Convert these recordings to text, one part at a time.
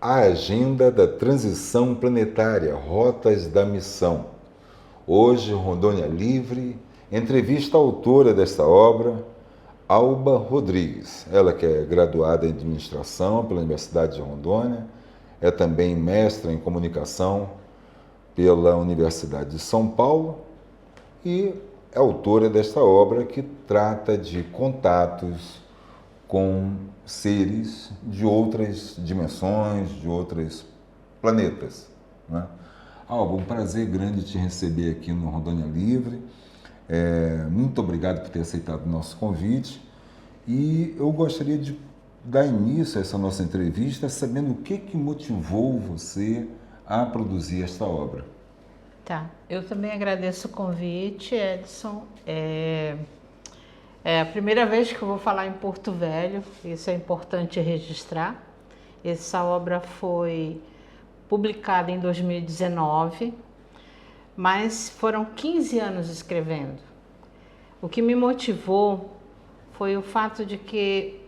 A Agenda da Transição Planetária, Rotas da Missão. Hoje, Rondônia Livre, entrevista a autora desta obra, Alba Rodrigues. Ela que é graduada em Administração pela Universidade de Rondônia, é também mestra em Comunicação pela Universidade de São Paulo e é autora desta obra que trata de contatos com seres de outras dimensões, de outros planetas, né? Alba, um prazer grande te receber aqui no Rondônia Livre. Muito obrigado por ter aceitado o nosso convite e eu gostaria de dar início a essa nossa entrevista sabendo o que motivou você a produzir esta obra. Tá, eu também agradeço o convite, Edson. É a primeira vez que eu vou falar em Porto Velho, isso é importante registrar. Essa obra foi publicada em 2019, mas foram 15 anos escrevendo. O que me motivou foi o fato de que,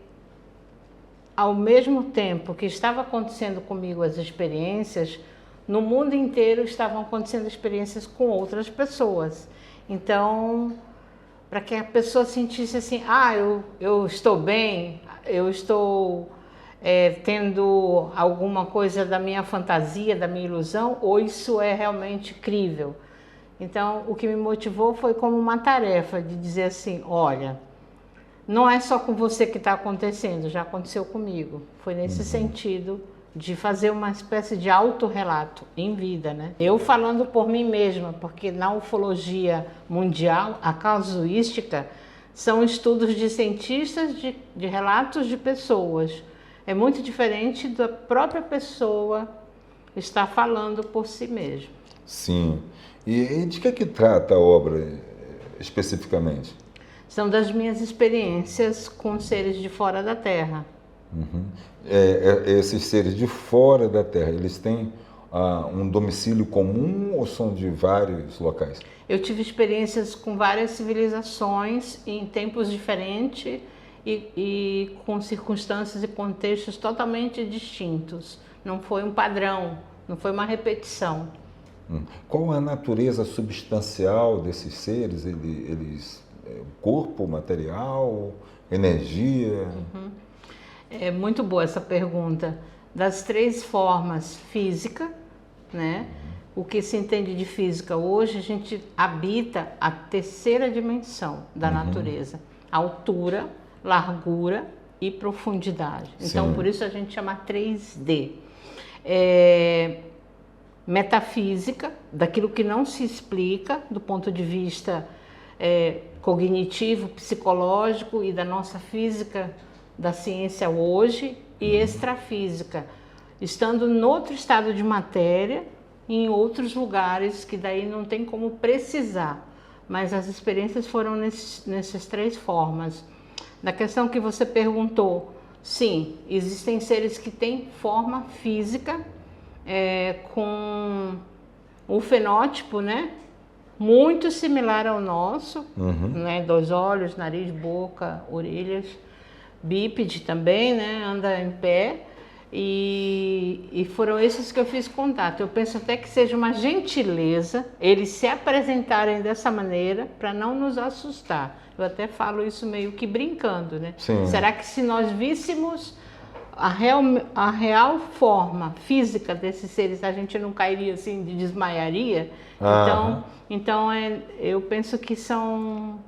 ao mesmo tempo que estava acontecendo comigo as experiências, no mundo inteiro estavam acontecendo experiências com outras pessoas. Então, para que a pessoa sentisse assim, eu estou bem, eu estou tendo alguma coisa da minha fantasia, da minha ilusão, ou isso é realmente crível. Então, o que me motivou foi como uma tarefa de dizer assim, olha, não é só com você que está acontecendo, já aconteceu comigo. Foi nesse sentido de fazer uma espécie de autorrelato em vida, né? Eu falando por mim mesma, porque na ufologia mundial, a casuística são estudos de cientistas de relatos de pessoas. É muito diferente da própria pessoa estar falando por si mesma. Sim. E de que trata a obra especificamente? São das minhas experiências com seres de fora da Terra. Esses seres de fora da Terra, eles têm um domicílio comum ou são de vários locais? Eu tive experiências com várias civilizações em tempos diferentes e com circunstâncias e contextos totalmente distintos. Não foi um padrão, não foi uma repetição. Qual a natureza substancial desses seres? Corpo, material, energia? É muito boa essa pergunta. Das três formas, física, né? O que se entende de física hoje, a gente habita a terceira dimensão da natureza. Altura, largura e profundidade. Então, por isso a gente chama 3D. Metafísica, daquilo que não se explica do ponto de vista cognitivo, psicológico e da nossa física, da ciência hoje, e extrafísica, estando em outro estado de matéria, em outros lugares que daí não tem como precisar, mas as experiências foram nessas três formas. Na questão que você perguntou, sim, existem seres que têm forma física, com o fenótipo, né, muito similar ao nosso, né, 2 olhos, nariz, boca, orelhas, bípede também, né, anda em pé, e foram esses que eu fiz contato. Eu penso até que seja uma gentileza eles se apresentarem dessa maneira para não nos assustar. Eu até falo isso meio que brincando, né? Sim. Será que se nós víssemos a real forma física desses seres, a gente não cairia assim, desmaiaria? Então eu penso que são...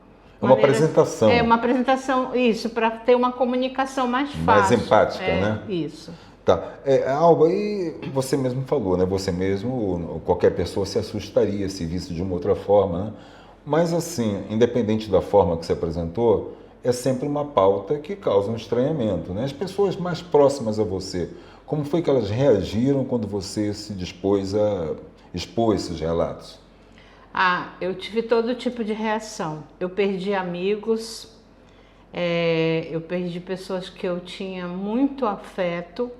Uma apresentação. É uma apresentação, isso, para ter uma comunicação mais fácil. Mais empática, né? Isso. Tá. Alba, e você mesmo falou, né? Você mesmo, qualquer pessoa se assustaria se visse de uma outra forma, né? Mas assim, independente da forma que você apresentou, é sempre uma pauta que causa um estranhamento, né? As pessoas mais próximas a você, como foi que elas reagiram quando você se dispôs a expor esses relatos? Eu tive todo tipo de reação. Eu perdi amigos, eu perdi pessoas que eu tinha muito afeto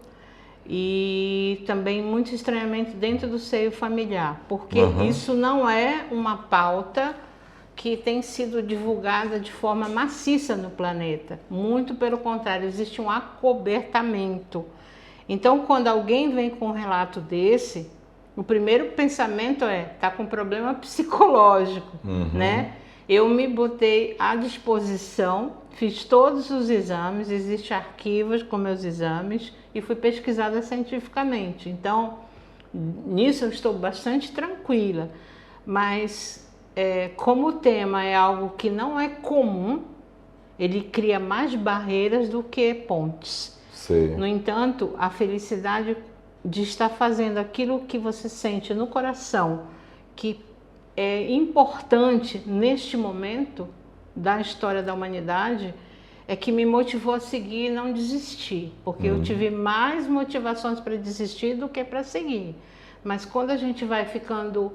e também muito estranhamento dentro do seio familiar, porque isso não é uma pauta que tem sido divulgada de forma maciça no planeta. Muito pelo contrário, existe um acobertamento. Então, quando alguém vem com um relato desse, o primeiro pensamento é, tá com problema psicológico, né? Eu me botei à disposição, fiz todos os exames, existem arquivos com meus exames e fui pesquisada cientificamente. Então, nisso eu estou bastante tranquila, mas como o tema é algo que não é comum, ele cria mais barreiras do que pontes. Sei. No entanto, a felicidade de estar fazendo aquilo que você sente no coração, que é importante neste momento da história da humanidade, é que me motivou a seguir e não desistir, porque eu tive mais motivações para desistir do que para seguir. Mas quando a gente vai ficando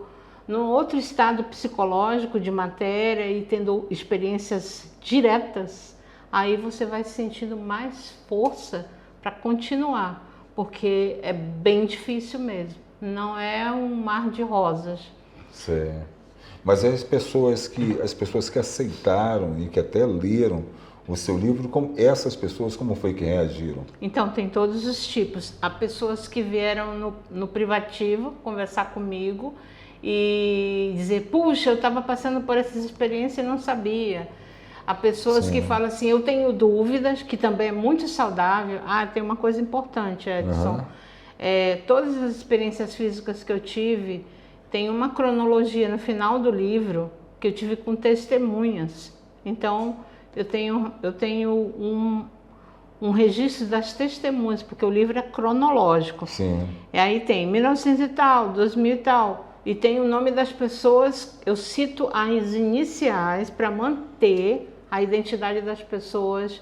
num outro estado psicológico de matéria e tendo experiências diretas, aí você vai sentindo mais força para continuar, porque é bem difícil mesmo, não é um mar de rosas. Sei. Mas as pessoas que aceitaram e que até leram o seu livro, essas pessoas, como foi que reagiram? Então, tem todos os tipos. Há pessoas que vieram no privativo conversar comigo e dizer, puxa, eu estava passando por essa experiência e não sabia. Há pessoas que falam assim, eu tenho dúvidas, que também é muito saudável. Ah, tem uma coisa importante, Edson. Todas as experiências físicas que eu tive, tem uma cronologia no final do livro que eu tive com testemunhas. Então, eu tenho um registro das testemunhas, porque o livro é cronológico. Sim. E aí tem 1900 e tal, 2000 e tal, e tem o nome das pessoas, eu cito as iniciais para manter a identidade das pessoas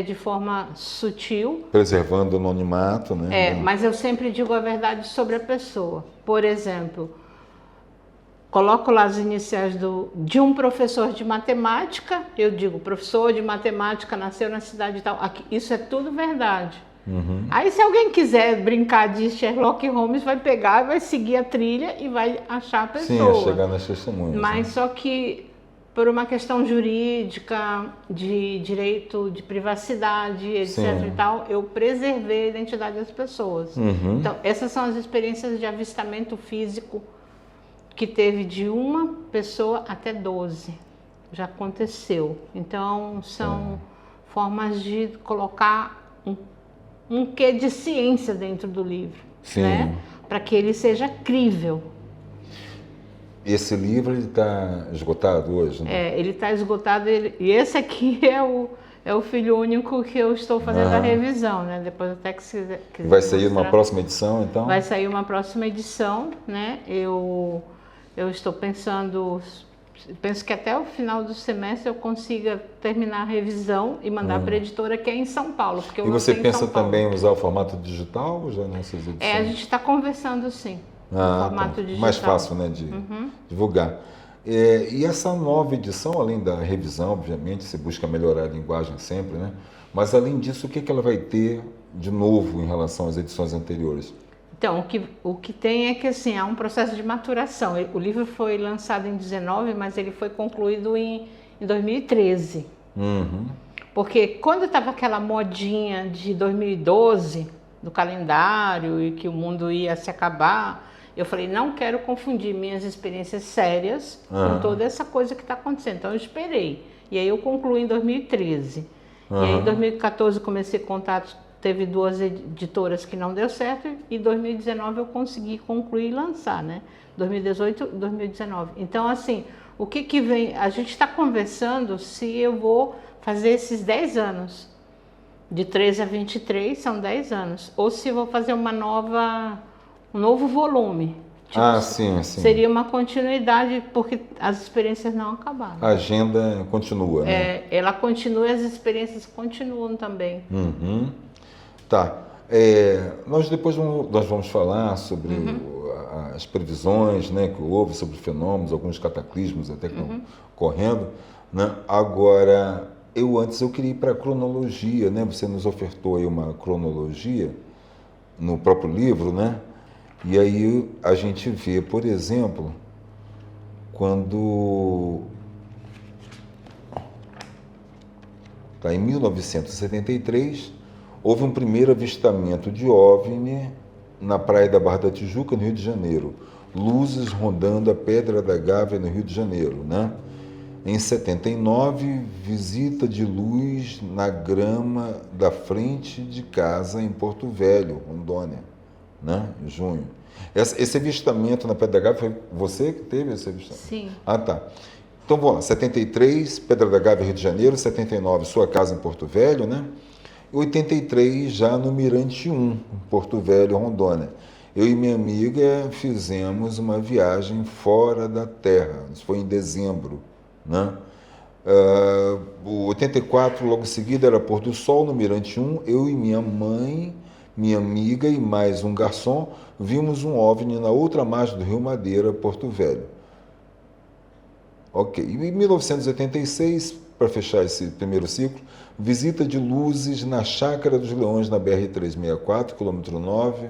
de forma sutil. Preservando o anonimato, né? Mas eu sempre digo a verdade sobre a pessoa. Por exemplo, coloco lá as iniciais de um professor de matemática, eu digo, professor de matemática, nasceu na cidade tal. Aqui, isso é tudo verdade. Aí se alguém quiser brincar de Sherlock Holmes, vai pegar, vai seguir a trilha e vai achar a pessoa. Sim, chegar nas testemunhas. Mas só que por uma questão jurídica, de direito de privacidade, etc. e tal, eu preservei a identidade das pessoas. Então, essas são as experiências de avistamento físico que teve de uma pessoa até 12. Já aconteceu. Então, são formas de colocar um quê de ciência dentro do livro, né? Para que ele seja crível. Esse livro está esgotado hoje, né? Ele está esgotado, e esse aqui é o filho único que eu estou fazendo a revisão, né? Depois até que se quiser vai sair mostrar, uma próxima edição, então? Vai sair uma próxima edição, né? Eu estou penso que até o final do semestre eu consiga terminar a revisão e mandar para a editora, que é em São Paulo. Porque eu e você em pensa São Paulo. também em usar o formato digital já nessas edições? A gente está conversando sim, no formato digital. Mais fácil, né, de divulgar. E essa nova edição, além da revisão, obviamente, você busca melhorar a linguagem sempre, né? Mas além disso, o que ela vai ter de novo em relação às edições anteriores? Então, o que tem é que assim, há um processo de maturação. O livro foi lançado em 19, mas ele foi concluído em 2013. Porque quando estava aquela modinha de 2012, do calendário, e que o mundo ia se acabar, eu falei, não quero confundir minhas experiências sérias com toda essa coisa que está acontecendo. Então, eu esperei. E aí eu concluí em 2013. E aí em 2014 comecei contatos. Teve 2 editoras que não deu certo e em 2019 eu consegui concluir e lançar, né? 2018 e 2019. Então, assim, o que vem... A gente está conversando se eu vou fazer esses 10 anos. De 13 a 23 são 10 anos. Ou se vou fazer um novo volume. Tipo, sim. Seria uma continuidade, porque as experiências não acabaram. A agenda continua, né? Ela continua e as experiências continuam também. Tá. Nós vamos falar sobre as previsões, né, que houve sobre fenômenos, alguns cataclismos até que estão ocorrendo, né? Agora, eu queria ir para a cronologia, né? Você nos ofertou aí uma cronologia no próprio livro, né? E aí a gente vê, por exemplo, quando em 1973, houve um primeiro avistamento de OVNI na praia da Barra da Tijuca, no Rio de Janeiro. Luzes rondando a Pedra da Gávea, no Rio de Janeiro, né? Em 79, visita de luz na grama da frente de casa em Porto Velho, Rondônia, né? Em junho. Esse avistamento na Pedra da Gávea, foi você que teve esse avistamento? Sim. Ah, tá. Então vamos lá, 73, Pedra da Gávea, Rio de Janeiro, 79, sua casa em Porto Velho, né? 83, já no Mirante 1, em Porto Velho, Rondônia. Eu e minha amiga fizemos uma viagem fora da Terra, isso foi em dezembro, né? O 84, logo em seguida, era Pôr do Sol, no Mirante 1, eu e minha mãe, minha amiga e mais um garçom, vimos um OVNI na outra margem do Rio Madeira, Porto Velho. Ok. E em 1986, para fechar esse primeiro ciclo, visita de luzes na Chácara dos Leões, na BR-364, quilômetro 9,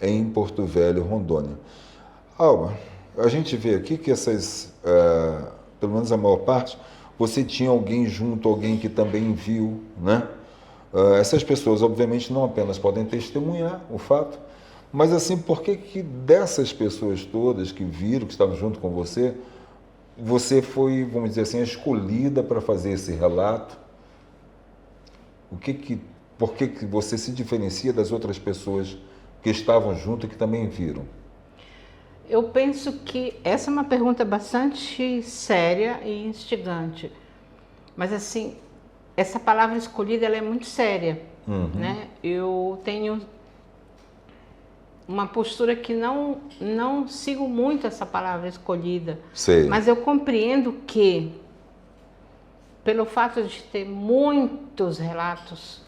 em Porto Velho, Rondônia. Alba, a gente vê aqui que essas, pelo menos a maior parte, você tinha alguém junto, alguém que também viu, né? Essas pessoas, obviamente, não apenas podem testemunhar o fato, mas assim, por que dessas pessoas todas que viram, que estavam junto com você, você foi, vamos dizer assim, escolhida para fazer esse relato? Por que você se diferencia das outras pessoas que estavam junto e que também viram? Eu penso que essa é uma pergunta bastante séria e instigante. Mas assim, essa palavra escolhida, ela é muito séria, né? Eu tenho uma postura que não sigo muito essa palavra escolhida. Sei. Mas eu compreendo que, pelo fato de ter muitos relatos,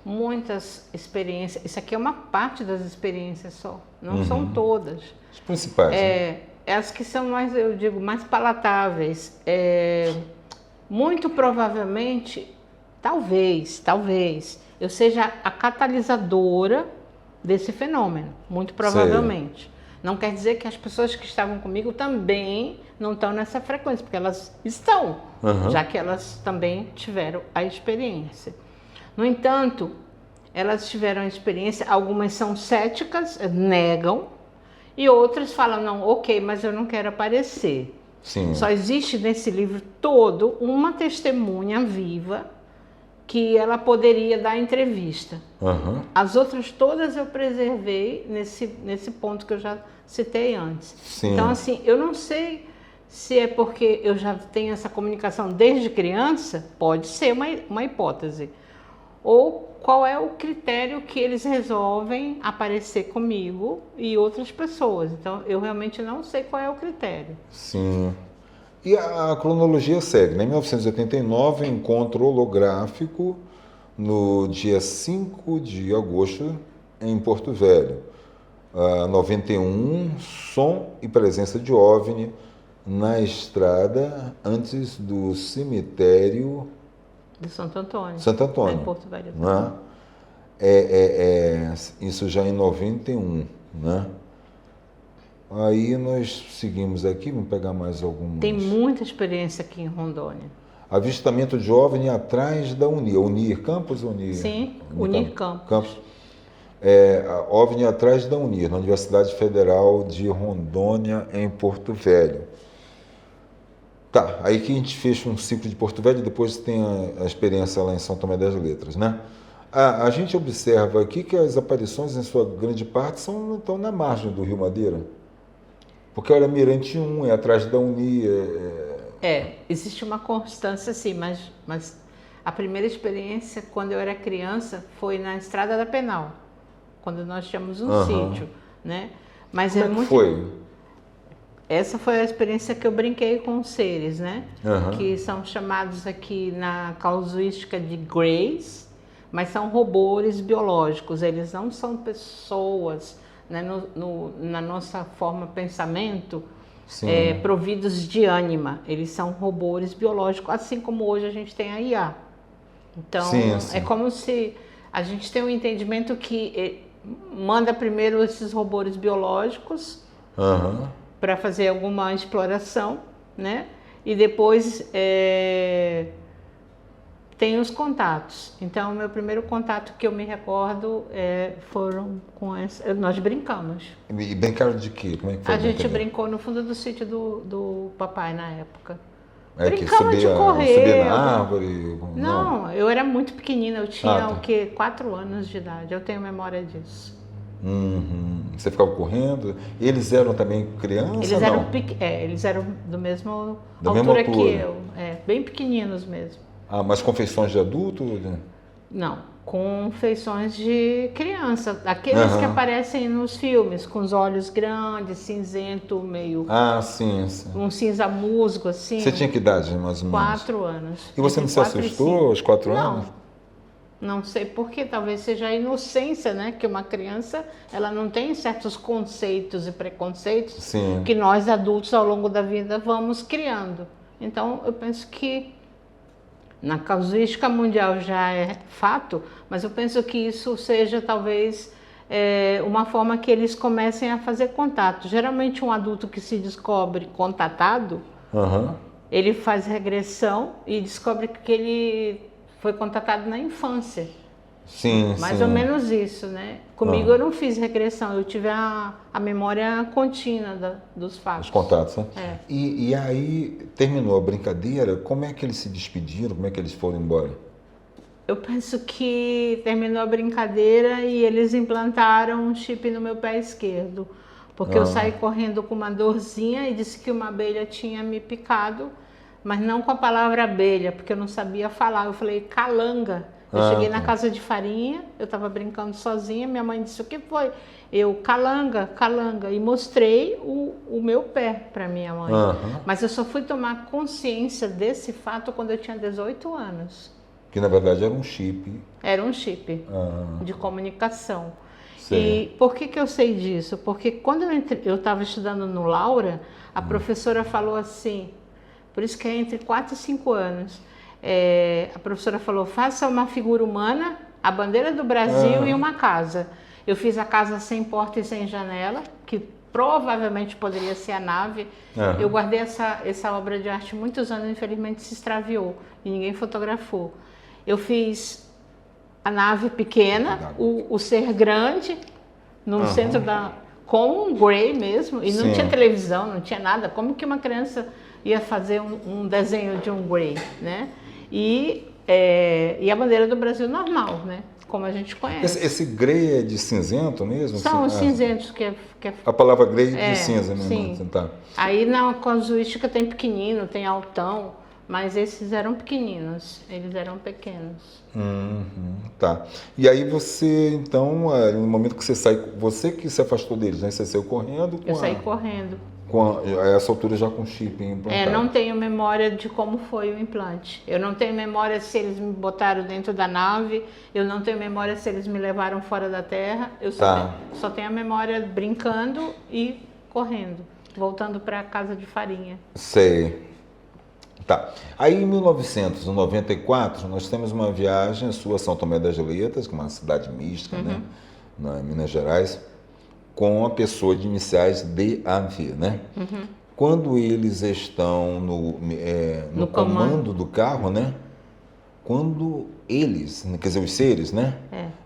muitas experiências, isso aqui é uma parte das experiências só, não são todas. As principais. Né? As que são mais, eu digo, mais palatáveis. Muito provavelmente, talvez, eu seja a catalisadora desse fenômeno, muito provavelmente. Sei. Não quer dizer que as pessoas que estavam comigo também não estão nessa frequência, porque elas estão, já que elas também tiveram a experiência. No entanto, elas tiveram a experiência, algumas são céticas, negam, e outras falam, não, ok, mas eu não quero aparecer. Sim. Só existe nesse livro todo uma testemunha viva que ela poderia dar entrevista. As outras todas eu preservei nesse ponto que eu já citei antes. Sim. Então, assim, eu não sei se é porque eu já tenho essa comunicação desde criança, pode ser uma hipótese, ou qual é o critério que eles resolvem aparecer comigo e outras pessoas. Então, eu realmente não sei qual é o critério. Sim. E a cronologia segue, né? Em 1989, encontro holográfico no dia 5 de agosto em Porto Velho. 91, som e presença de OVNI na estrada antes do cemitério De Santo Antônio. Santo Antônio. Em Porto Velho. Né? Isso já em 91, né? Aí nós seguimos aqui, vamos pegar mais algumas. Tem muita experiência aqui em Rondônia. Avistamento de OVNI atrás da Unir. Unir Campos ou Unir? Sim, Unir Campos. OVNI atrás da Unir, na Universidade Federal de Rondônia, em Porto Velho. Tá, aí que a gente fecha um ciclo de Porto Velho e depois tem a experiência lá em São Tomé das Letras, né? A gente observa aqui que as aparições, em sua grande parte, estão na margem do Rio Madeira. Porque olha, Mirante 1 é atrás da Uni. Existe uma constância, sim, mas a primeira experiência, quando eu era criança, foi na Estrada da Penal, quando nós tínhamos um sítio, né? Mas Como é que foi? Essa foi a experiência que eu brinquei com os seres, né? Que são chamados aqui na casuística de Greys, mas são robôs biológicos, eles não são pessoas, né, na nossa forma pensamento, providos de ânima. Eles são robôs biológicos, assim como hoje a gente tem a IA. Então, é como se a gente tem um entendimento que manda primeiro esses robôs biológicos para fazer alguma exploração, né? E depois tem os contatos. Então, o meu primeiro contato que eu me recordo foram com nós brincamos. E brincaram de quê? Como é que foi? A gente brincou no fundo do sítio do papai na época. É que Brincava de correr. subia na árvore? Não, eu era muito pequenina, eu tinha tá. o quê? 4 anos de idade, eu tenho memória disso. Você ficava correndo? Eles eram também crianças? Eles eram do mesmo Da altura mesma que altura. eu, bem pequeninos mesmo. Ah, mas com feições de adulto? Não, com feições de criança, aqueles que aparecem nos filmes, com os olhos grandes, cinzento, meio... Ah, sim, sim. Um cinza musgo, assim. Você tinha que idade, mais ou menos? 4 anos. E você não se assustou aos 4 anos? Não sei por quê, talvez seja a inocência, né? Que uma criança, ela não tem certos conceitos e preconceitos Sim. que nós adultos ao longo da vida vamos criando. Então, eu penso que na casuística mundial já é fato, mas eu penso que isso seja talvez uma forma que eles comecem a fazer contato. Geralmente um adulto que se descobre contatado, ele faz regressão e descobre que ele foi contatado na infância. Sim, Mais sim. ou menos isso, né? Comigo eu não fiz regressão, eu tive a memória contínua dos fatos. Os contatos, né? É. E aí, terminou a brincadeira, como é que eles se despediram? Como é que eles foram embora? Eu penso que terminou a brincadeira e eles implantaram um chip no meu pé esquerdo. Porque eu saí correndo com uma dorzinha e disse que uma abelha tinha me picado, mas não com a palavra abelha, porque eu não sabia falar. Eu falei calanga. Eu cheguei na casa de farinha, eu estava brincando sozinha, minha mãe disse, o que foi? Eu, calanga, calanga, e mostrei o meu pé para minha mãe. Mas eu só fui tomar consciência desse fato quando eu tinha 18 anos. Que na verdade era um chip. Era um chip de comunicação. Sim. E por que eu sei disso? Porque quando eu estava estudando no Laura, a professora falou assim, por isso que é entre 4 e 5 anos, a professora falou, faça uma figura humana, a bandeira do Brasil e uma casa. Eu fiz a casa sem porta e sem janela, que provavelmente poderia ser a nave. Eu guardei essa obra de arte muitos anos, infelizmente se extraviou e ninguém fotografou. Eu fiz a nave pequena, o ser grande, no centro com um grey mesmo, e não tinha televisão, não tinha nada. Como que uma criança ia fazer um desenho de um grey, né? E a bandeira do Brasil normal, né? Como a gente conhece. Esse grey é de cinzento mesmo? São os cinzentos que é... A palavra grey de cinza mesmo. Sim. Tá. Aí na casuística tem pequenino, tem altão, mas esses eram pequeninos, eles eram pequenos. Tá. E aí você, então, no momento que você sai, você que se afastou deles, né? Você saiu correndo? Eu saí correndo. A essa altura já com chip implantado. Não tenho memória de como foi o implante. Eu não tenho memória se eles me botaram dentro da nave, eu não tenho memória se eles me levaram fora da Terra. Eu só tenho a memória brincando e correndo, voltando para a casa de farinha. Sei. Tá. Aí em 1994, nós temos uma viagem sua a São Tomé das Letras, que é uma cidade mística, né? Em Minas Gerais, com a pessoa de iniciais DAV, né? Quando eles estão no comando do carro, né? Quando eles, quer dizer, os seres, né?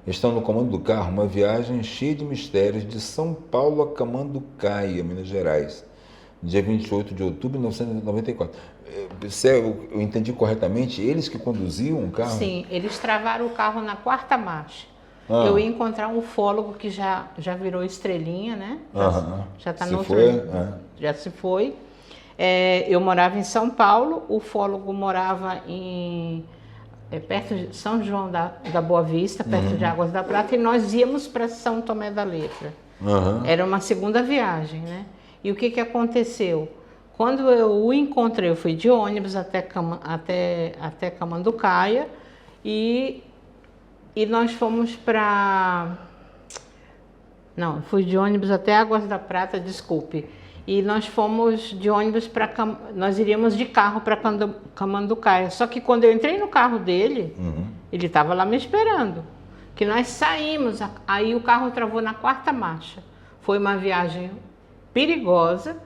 Estão no comando do carro, uma viagem cheia de mistérios de São Paulo a Camanducaia, Minas Gerais, dia 28 de outubro de 1994. Eu entendi corretamente, eles que conduziam o carro? Sim, eles travaram o carro na 4ª marcha. Eu ia encontrar um ufólogo que já virou estrelinha, né? Já está no outro. Já se foi. Eu morava em São Paulo, o ufólogo morava perto de São João da Boa Vista, perto de Águas da Prata, e nós íamos para São Tomé da Letra. Era uma segunda viagem, né? E o que aconteceu? Quando eu o encontrei, eu fui de ônibus até Camanducaia e nós fomos para... Não, fui de ônibus até Águas da Prata, desculpe. E nós fomos de ônibus para... Nós iríamos de carro para Camanducaia. Só que quando eu entrei no carro dele, ele estava lá me esperando. Que nós saímos, aí o carro travou na 4ª marcha. Foi uma viagem perigosa,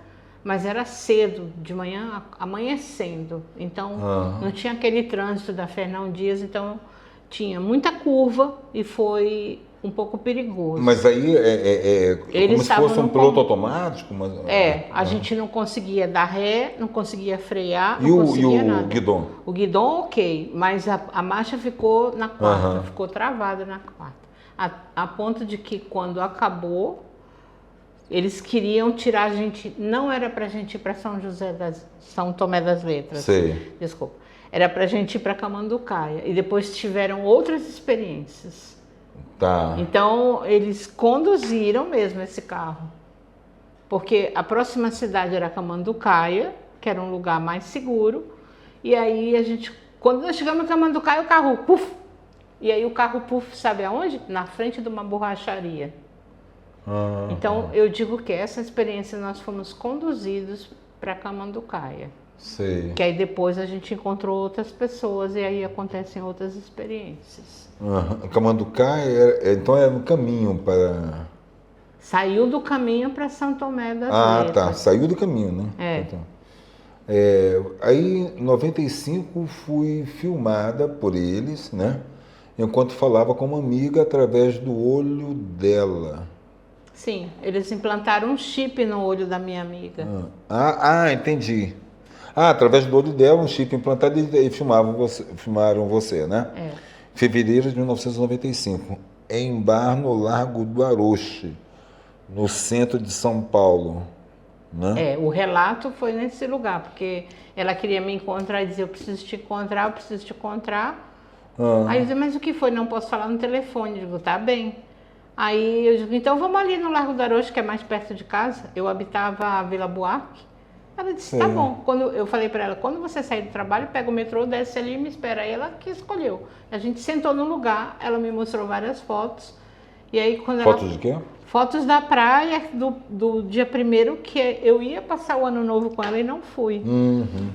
mas era cedo, de manhã, amanhecendo. Então, não tinha aquele trânsito da Fernão Dias, então tinha muita curva e foi um pouco perigoso. Mas aí é como se fosse um piloto automático? A gente não conseguia dar ré, não conseguia frear, e não conseguia nada. E o guidão? O guidão, ok, mas a marcha ficou na quarta, ficou travada na quarta. A ponto de que quando acabou, eles queriam tirar a gente, não era pra gente ir para São Tomé das Letras. Sei. Desculpa. Era pra gente ir para Camanducaia. E depois tiveram outras experiências. Tá. Então, eles conduziram mesmo esse carro. Porque a próxima cidade era Camanducaia, que era um lugar mais seguro. E aí a gente, quando nós chegamos em Camanducaia, o carro, puf! E aí o carro, puf, sabe aonde? Na frente de uma borracharia. Então, eu digo que essa experiência nós fomos conduzidos para Camanducaia. Sei. Que aí depois a gente encontrou outras pessoas e aí acontecem outras experiências. Camanducaia, então era no caminho para... Saiu do caminho para São Tomé das Letras. Ah, tá. Saiu do caminho, né? É. Aí, em 95, fui filmada por eles, né? Enquanto falava com uma amiga através do olho dela. Sim, eles implantaram um chip no olho da minha amiga. Entendi. Através do olho dela, um chip implantado e filmaram você, né? Fevereiro de 1995, em bar no Largo do Aroche, no centro de São Paulo. Né? O relato foi nesse lugar, porque ela queria me encontrar e dizia, eu preciso te encontrar, eu preciso te encontrar. Aí eu dizia, mas o que foi? Não posso falar no telefone. Eu digo, tá bem. Aí eu digo, então vamos ali no Largo do Aroche, que é mais perto de casa. Eu habitava a Vila Buarque. Ela disse, tá bom. Quando eu falei para ela, quando você sair do trabalho, pega o metrô, desce ali e me espera. Aí ela que escolheu. A gente sentou no lugar, ela me mostrou várias fotos. E aí quando Fotos de quê? Fotos da praia do dia 1º, que eu ia passar o ano novo com ela e não fui.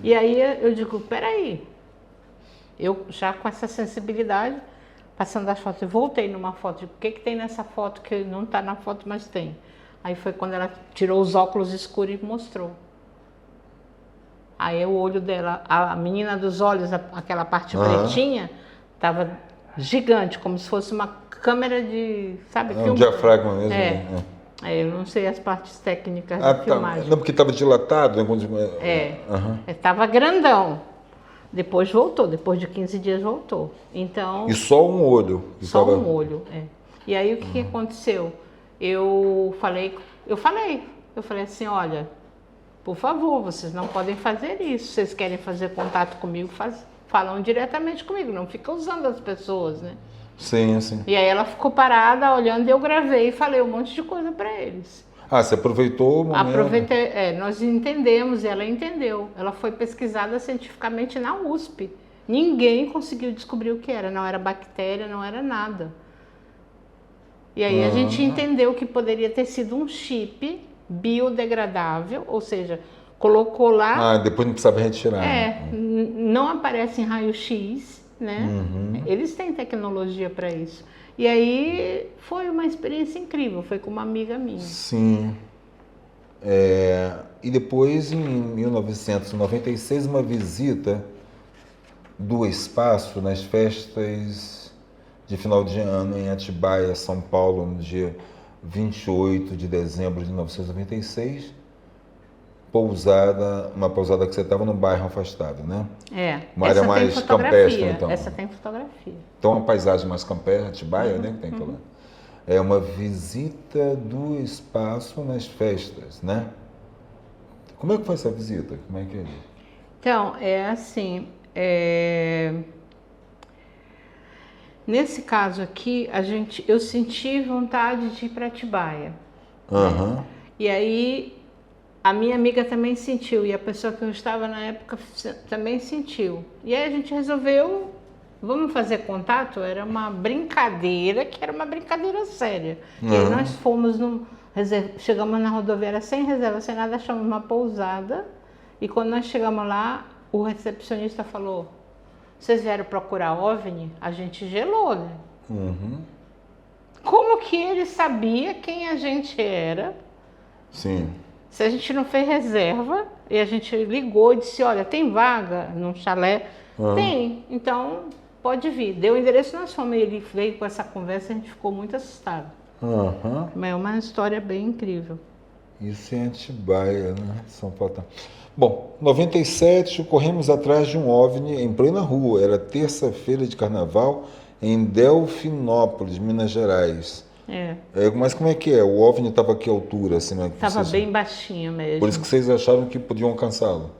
E aí eu digo, peraí. Eu já com essa sensibilidade, passando as fotos, eu voltei numa foto, digo, o que tem nessa foto que não está na foto, mas tem. Aí foi quando ela tirou os óculos escuros e mostrou. Aí o olho dela, a menina dos olhos, aquela parte pretinha, estava gigante, como se fosse uma câmera de, sabe, um diafragma mesmo. Eu não sei as partes técnicas de filmagem. Não, porque estava dilatado. Estava grandão. Depois voltou, depois de 15 dias voltou. Então, e só um olho? Um olho, E aí o que aconteceu? Eu falei assim, olha, por favor, vocês não podem fazer isso. Vocês querem fazer contato comigo, falam diretamente comigo, não fica usando as pessoas, né? Sim, sim. E aí ela ficou parada olhando e eu gravei e falei um monte de coisa para eles. Você aproveitou o momento? Aproveitei, nós entendemos e ela entendeu. Ela foi pesquisada cientificamente na USP. Ninguém conseguiu descobrir o que era. Não era bactéria, não era nada. E aí a gente entendeu que poderia ter sido um chip biodegradável, ou seja, colocou lá... depois não precisava retirar. Não aparece em raio-x, né? Eles têm tecnologia para isso. E aí foi uma experiência incrível, foi com uma amiga minha. Sim. E depois, em 1996, uma visita do espaço nas festas de final de ano em Atibaia, São Paulo, no dia 28 de dezembro de 1996. Uma pousada que você estava num bairro afastado, né? Uma área mais campestre, então. Essa tem fotografia. Então, uma paisagem mais campestre, Atibaia, né? Que tem aquela... É uma visita do espaço nas festas, né? Como é que foi essa visita? Como é que é? Então, assim... Nesse caso aqui, eu senti vontade de ir para Atibaia. Né? E aí... A minha amiga também sentiu, e a pessoa que eu estava na época também sentiu. E aí a gente resolveu, vamos fazer contato? Era uma brincadeira, que era uma brincadeira séria. E aí nós fomos, chegamos na rodoviária sem reserva, sem nada, achamos uma pousada. E quando nós chegamos lá, o recepcionista falou, vocês vieram procurar OVNI? A gente gelou, né? Como que ele sabia quem a gente era? Sim. Se a gente não fez reserva e a gente ligou e disse, olha, tem vaga num chalé? Tem, então pode vir. Deu o endereço, nós fomos, ele veio com essa conversa e a gente ficou muito assustado. Mas é uma história bem incrível. Isso é Atibaia, né? São Paulo. Tá. Bom, 97, corremos atrás de um OVNI em plena rua. Era terça-feira de carnaval em Delfinópolis, Minas Gerais. Mas como é que é? O OVNI estava a que altura? Assim, né? Estava bem baixinho mesmo. Por isso que vocês acharam que podiam alcançá-lo?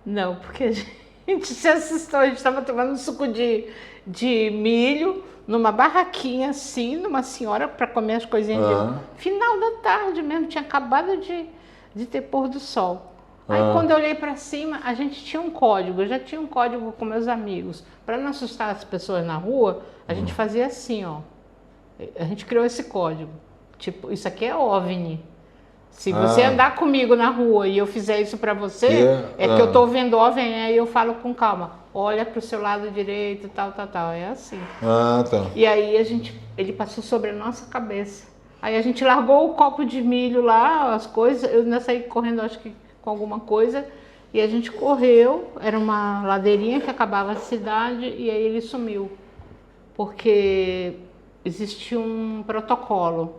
Não, porque a gente se assustou. A gente estava tomando suco de milho numa barraquinha assim, numa senhora para comer as coisinhas de final da tarde mesmo, tinha acabado de ter pôr do sol. Aí quando eu olhei para cima, a gente tinha um código, eu já tinha um código com meus amigos. Para não assustar as pessoas na rua, a gente fazia assim, ó. A gente criou esse código. Tipo, isso aqui é OVNI. Se você andar comigo na rua e eu fizer isso para você, que eu tô vendo OVNI, aí eu falo com calma. Olha para o seu lado direito, tal. É assim. Tá. E aí ele passou sobre a nossa cabeça. Aí a gente largou o copo de milho lá, as coisas. Eu ainda saí correndo, acho que com alguma coisa. E a gente correu. Era uma ladeirinha que acabava a cidade. E aí ele sumiu. Porque existe um protocolo.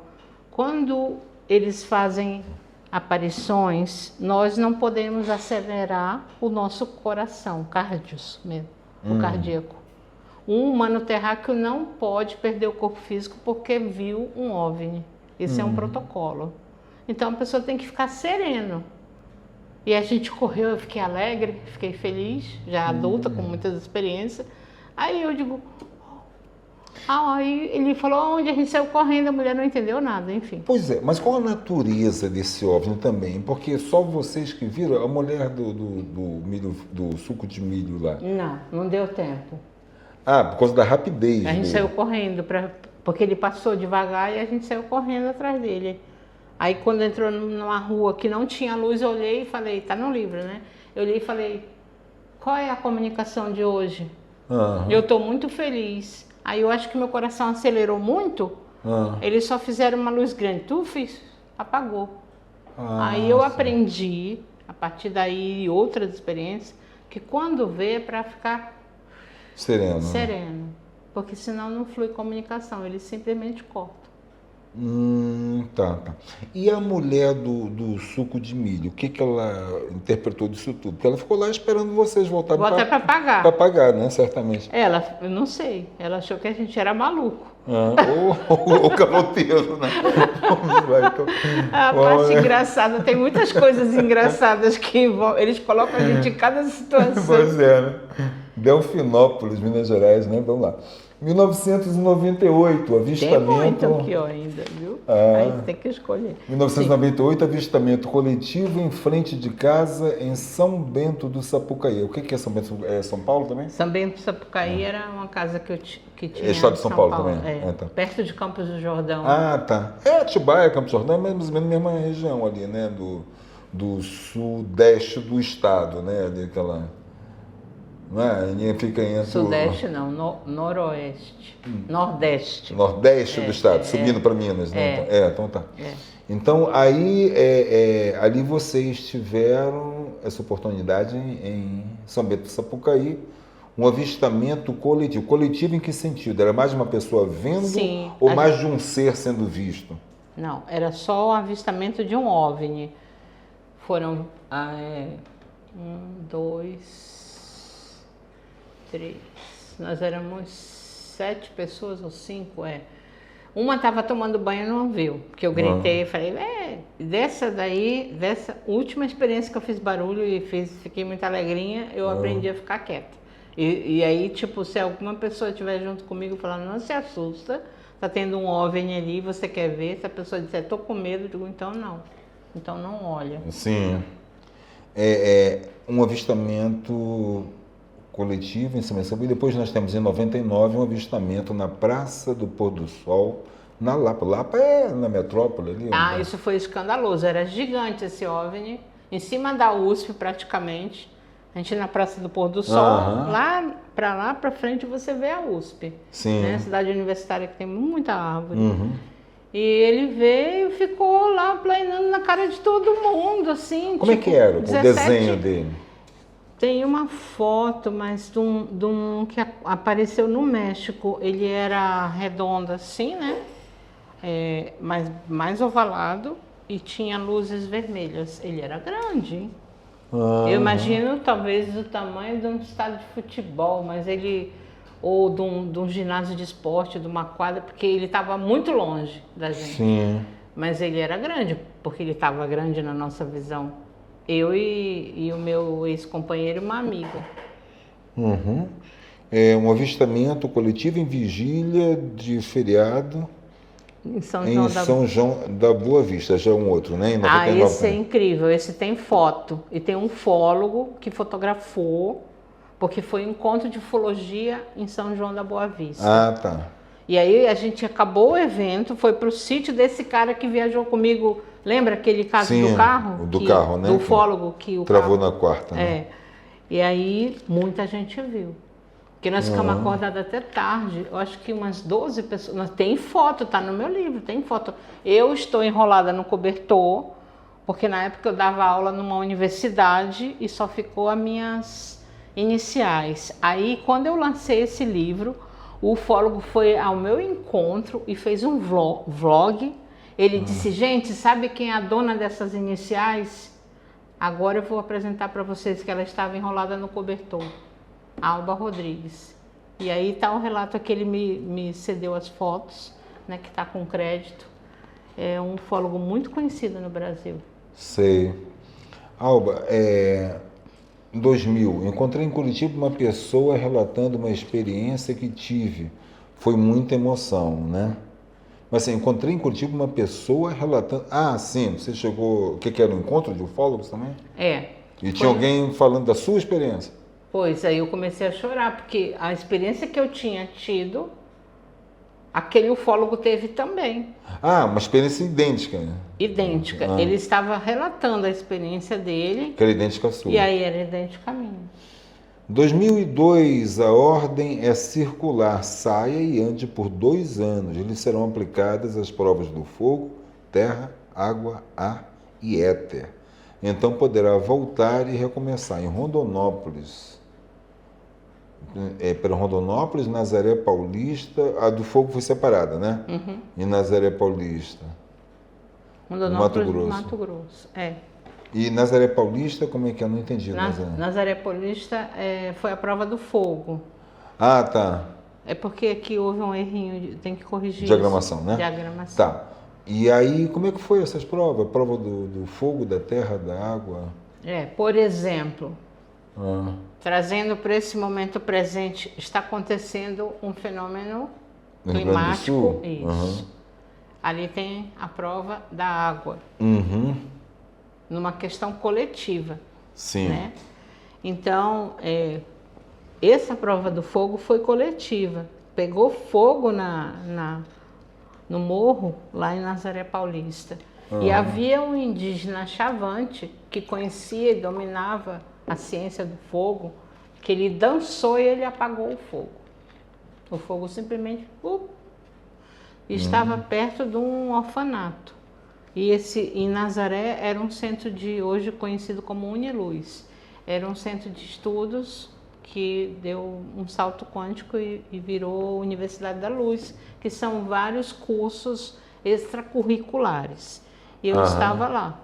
Quando eles fazem aparições, nós não podemos acelerar o nosso coração, cardios mesmo, o cardíaco. Um humano terráqueo não pode perder o corpo físico porque viu um OVNI. Esse é um protocolo. Então a pessoa tem que ficar sereno. E a gente correu, eu fiquei alegre, fiquei feliz, já adulta, com muitas experiências. Aí eu digo... aí ele falou onde a gente saiu correndo, a mulher não entendeu nada, enfim. Pois é, mas qual a natureza desse OVNI também? Porque só vocês que viram, a mulher do suco de milho lá. Não deu tempo. Por causa da rapidez. A gente saiu correndo, porque ele passou devagar e a gente saiu correndo atrás dele. Aí quando entrou numa rua que não tinha luz, eu olhei e falei, tá no livro, né? Eu olhei e falei, qual é a comunicação de hoje? Eu tô muito feliz. Aí eu acho que meu coração acelerou muito, eles só fizeram uma luz grande, apagou. Aí eu aprendi, a partir daí outras experiências, que quando vê é para ficar sereno, porque senão não flui comunicação, eles simplesmente cortam. Tá. E a mulher do suco de milho, o que ela interpretou disso tudo? Porque ela ficou lá esperando vocês voltarem para pagar. Para pagar, né? Certamente. Eu não sei, ela achou que a gente era maluco. Ou caloteiro, né? Então, a parte engraçada, tem muitas coisas engraçadas que envolvem, eles colocam a gente em cada situação. Pois é, né? Delfinópolis, Minas Gerais, né? Vamos lá. 1998, avistamento... Tem muito aqui ainda, viu? Aí tem que escolher. 1998, avistamento coletivo em frente de casa em São Bento do Sapucaí. O que é São Bento? É São Paulo também? São Bento do Sapucaí era uma casa que tinha... É estado de São Paulo também? Tá. Perto de Campos do Jordão. Tá. Atibaia, Campos do Jordão, é mais ou menos a mesma região ali, né? Do sudeste do estado, né? Ali aquela... Não é? Fica entre Sudeste não, noroeste. Nordeste. Nordeste do estado, subindo para Minas, né? Então tá. Então aí ali vocês tiveram essa oportunidade em São Bento do Sapucaí, um avistamento coletivo. Coletivo em que sentido? Era mais de uma pessoa vendo? Sim, ou mais de um ser sendo visto? Não, era só o avistamento de um OVNI. Foram 1, 2, 3. Nós éramos 7 pessoas ou 5, Uma estava tomando banho e não viu, porque eu gritei e falei, dessa última experiência que eu fiz barulho e fiquei muito alegrinha, eu aprendi a ficar quieta. E aí, tipo, se alguma pessoa estiver junto comigo falando, não se assusta, tá tendo um OVNI ali, você quer ver, se a pessoa disser, tô com medo, eu digo, então não olha. Sim. Um avistamento coletivo em São Bento. E depois nós temos em 99 um avistamento na Praça do Pôr do Sol, na Lapa. Lapa é na metrópole ali. Né? Isso foi escandaloso, era gigante esse OVNI, em cima da USP praticamente. A gente na Praça do Pôr do Sol, lá para frente você vê a USP. Sim. Né? Cidade universitária que tem muita árvore. E ele veio e ficou lá planando na cara de todo mundo, assim. Como é que era o desenho dele? Tem uma foto, mas de um que apareceu no México. Ele era redondo assim, né? Mas mais ovalado e tinha luzes vermelhas. Ele era grande, hein? Eu imagino talvez do tamanho de um estádio de futebol, mas ele... ou de um ginásio de esporte, de uma quadra, porque ele estava muito longe da gente. Sim. Mas ele era grande, porque ele estava grande na nossa visão. Eu e o meu ex-companheiro e uma amiga. É um avistamento coletivo em vigília de feriado Em São em João São João da Boa Vista, já é um outro, né? Em 99. esse é incrível, esse tem foto. E tem um ufólogo que fotografou, porque foi um encontro de ufologia em São João da Boa Vista. Ah, tá. E aí a gente acabou o evento, foi pro sítio desse cara que viajou comigo. Lembra aquele caso Sim, do carro? o do carro, né? Do ufólogo que o Travou carro... na quarta, né? E aí muita gente viu. Porque nós ficamos acordados até tarde. Eu acho que umas 12 pessoas... Tem foto, tá no meu livro, tem foto. Eu estou enrolada no cobertor, porque na época eu dava aula numa universidade e só ficou as minhas iniciais. Aí quando eu lancei esse livro... O ufólogo foi ao meu encontro e fez um vlog. Ele disse, gente, sabe quem é a dona dessas iniciais? Agora eu vou apresentar para vocês que ela estava enrolada no cobertor. Alba Rodrigues. E aí está o relato que ele me cedeu as fotos, né, que está com crédito. É um ufólogo muito conhecido no Brasil. Sei. Alba, em 2000, encontrei em Curitiba uma pessoa relatando uma experiência que tive. Foi muita emoção, né? Mas assim, encontrei em Curitiba uma pessoa relatando... Ah, sim, você chegou... O que era um encontro de ufólogos também? E tinha alguém falando da sua experiência? Pois, aí eu comecei a chorar, porque a experiência que eu tinha tido, aquele ufólogo teve também. Ah, uma experiência idêntica, né? Idêntica. Ele estava relatando a experiência dele. Que era idêntica à sua. E aí era idêntica a minha. 2002, a ordem é circular, saia e ande por 2 anos. Lhes serão aplicadas as provas do fogo, terra, água, ar e éter. Então poderá voltar e recomeçar em Rondonópolis. Para Rondonópolis, Nazaré Paulista, a do fogo foi separada, né? Em Nazaré Paulista. Rondonópolis, Mato Grosso. E Nazaré Paulista, como é que eu não entendi? Nazaré Paulista foi a prova do fogo. Ah, tá. É porque aqui houve um errinho, tem que corrigir Diagramação, isso. né? Diagramação. Tá. E aí, como é que foi essas provas? Prova do fogo, da terra, da água? Por exemplo, trazendo para esse momento presente, está acontecendo um fenômeno climático. Isso. Ali tem a prova da água. Numa questão coletiva. Sim. Né? Então, essa prova do fogo foi coletiva. Pegou fogo no morro, lá em Nazaré Paulista. E havia um indígena Chavante que conhecia e dominava a ciência do fogo, que ele dançou e ele apagou o fogo. O fogo simplesmente estava perto de um orfanato. E em Nazaré era um centro hoje conhecido como Uniluz. Era um centro de estudos que deu um salto quântico e virou Universidade da Luz, que são vários cursos extracurriculares. E eu estava lá.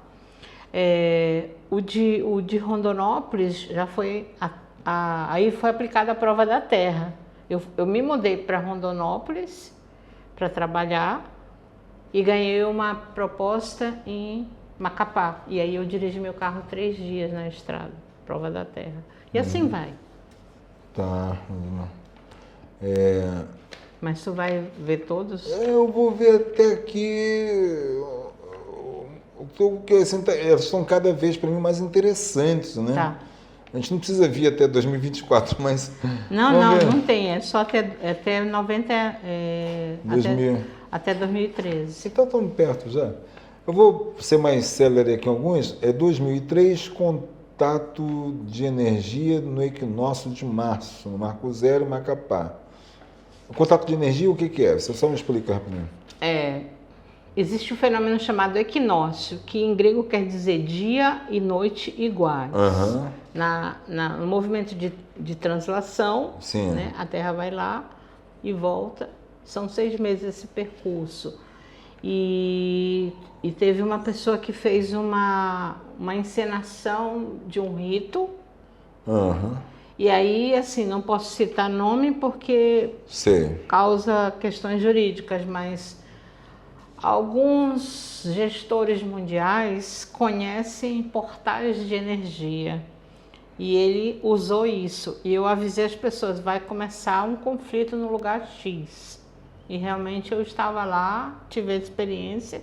O de Rondonópolis já foi... aí foi aplicada a prova da terra. Eu me mudei para Rondonópolis para trabalhar e ganhei uma proposta em Macapá. E aí eu dirigi meu carro 3 dias na estrada, prova da terra. E assim vai. Tá. Mas tu vai ver todos? Eu vou ver até aqui... Porque assim, elas estão cada vez, para mim, mais interessantes, né? Tá. A gente não precisa vir até 2024, mas... Não tem. É só até 90... 2000. Até 2013. Você está tão perto já. Eu vou ser mais célere aqui em alguns. 2003, contato de energia no equinócio de março, no Marco Zero, Macapá. O contato de energia, o que é? Você só me explica rapidinho. existe um fenômeno chamado equinócio, que em grego quer dizer dia e noite iguais. Aham. No movimento de translação, Sim. né, a Terra vai lá e volta. São 6 meses esse percurso. E teve uma pessoa que fez uma encenação de um rito. Aham. E aí, assim, não posso citar nome porque Sei. causa questões jurídicas, mas alguns gestores mundiais conhecem portais de energia. E ele usou isso. E eu avisei as pessoas, vai começar um conflito no lugar X. E realmente eu estava lá, tive a experiência,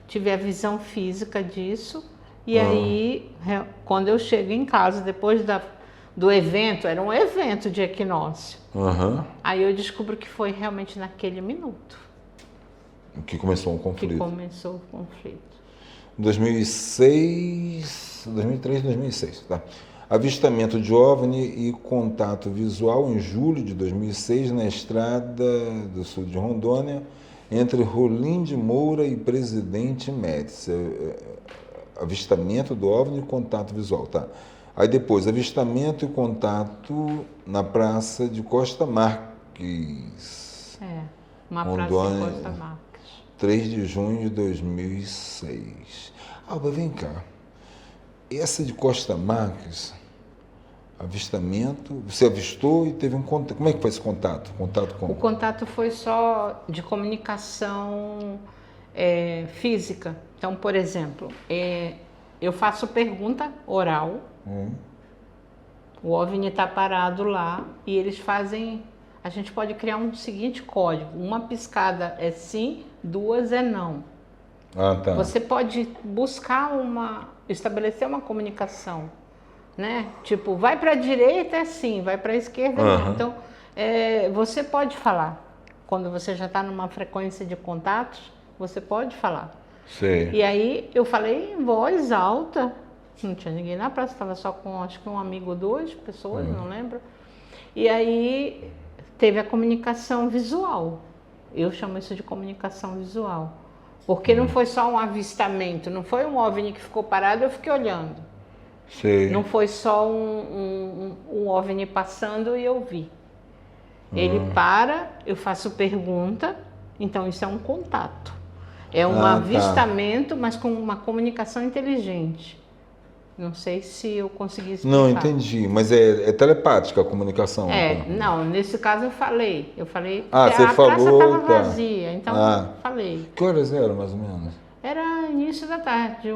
tive a visão física disso. E aí, quando eu chego em casa, depois do evento, era um evento de equinócio. Aí eu descubro que foi realmente naquele minuto Que começou um conflito. que começou o conflito. 2003, 2006, tá? Avistamento de OVNI e contato visual em julho de 2006 na estrada do sul de Rondônia, entre Rolim de Moura e Presidente Médici. Avistamento do OVNI e contato visual, tá? Aí depois, avistamento e contato na praça de Costa Marques. Uma Rondônia, praça de Costa Marques. 3 de junho de 2006. Alba, vem cá. Essa de Costa Marques, avistamento, você avistou e teve um contato. Como é que foi esse contato? Contato com... O contato foi só de comunicação física. Então, por exemplo, eu faço pergunta oral, o OVNI está parado lá e eles fazem... A gente pode criar um seguinte código: uma piscada é sim, 2 é não. Ah, tá. Você pode buscar estabelecer uma comunicação, né? Tipo, vai para a direita é sim, vai para a esquerda não. Então, você pode falar. Quando você já está numa frequência de contatos, você pode falar. Sei. E aí eu falei em voz alta, não tinha ninguém na praça, estava só com acho que um amigo ou 2 pessoas, não lembro. E aí teve a comunicação visual. Eu chamo isso de comunicação visual. Porque não foi só um avistamento, não foi um OVNI que ficou parado e eu fiquei olhando. Sei. Não foi só um OVNI passando e eu vi. Ele para, eu faço pergunta, então isso é um contato. É um avistamento, mas com uma comunicação inteligente. Não sei se eu consegui explicar. Não, entendi. Mas é telepática a comunicação. Então. Não, nesse caso eu falei. você a falou, praça estava vazia, então falei. Que horas eram, mais ou menos? Era início da tarde,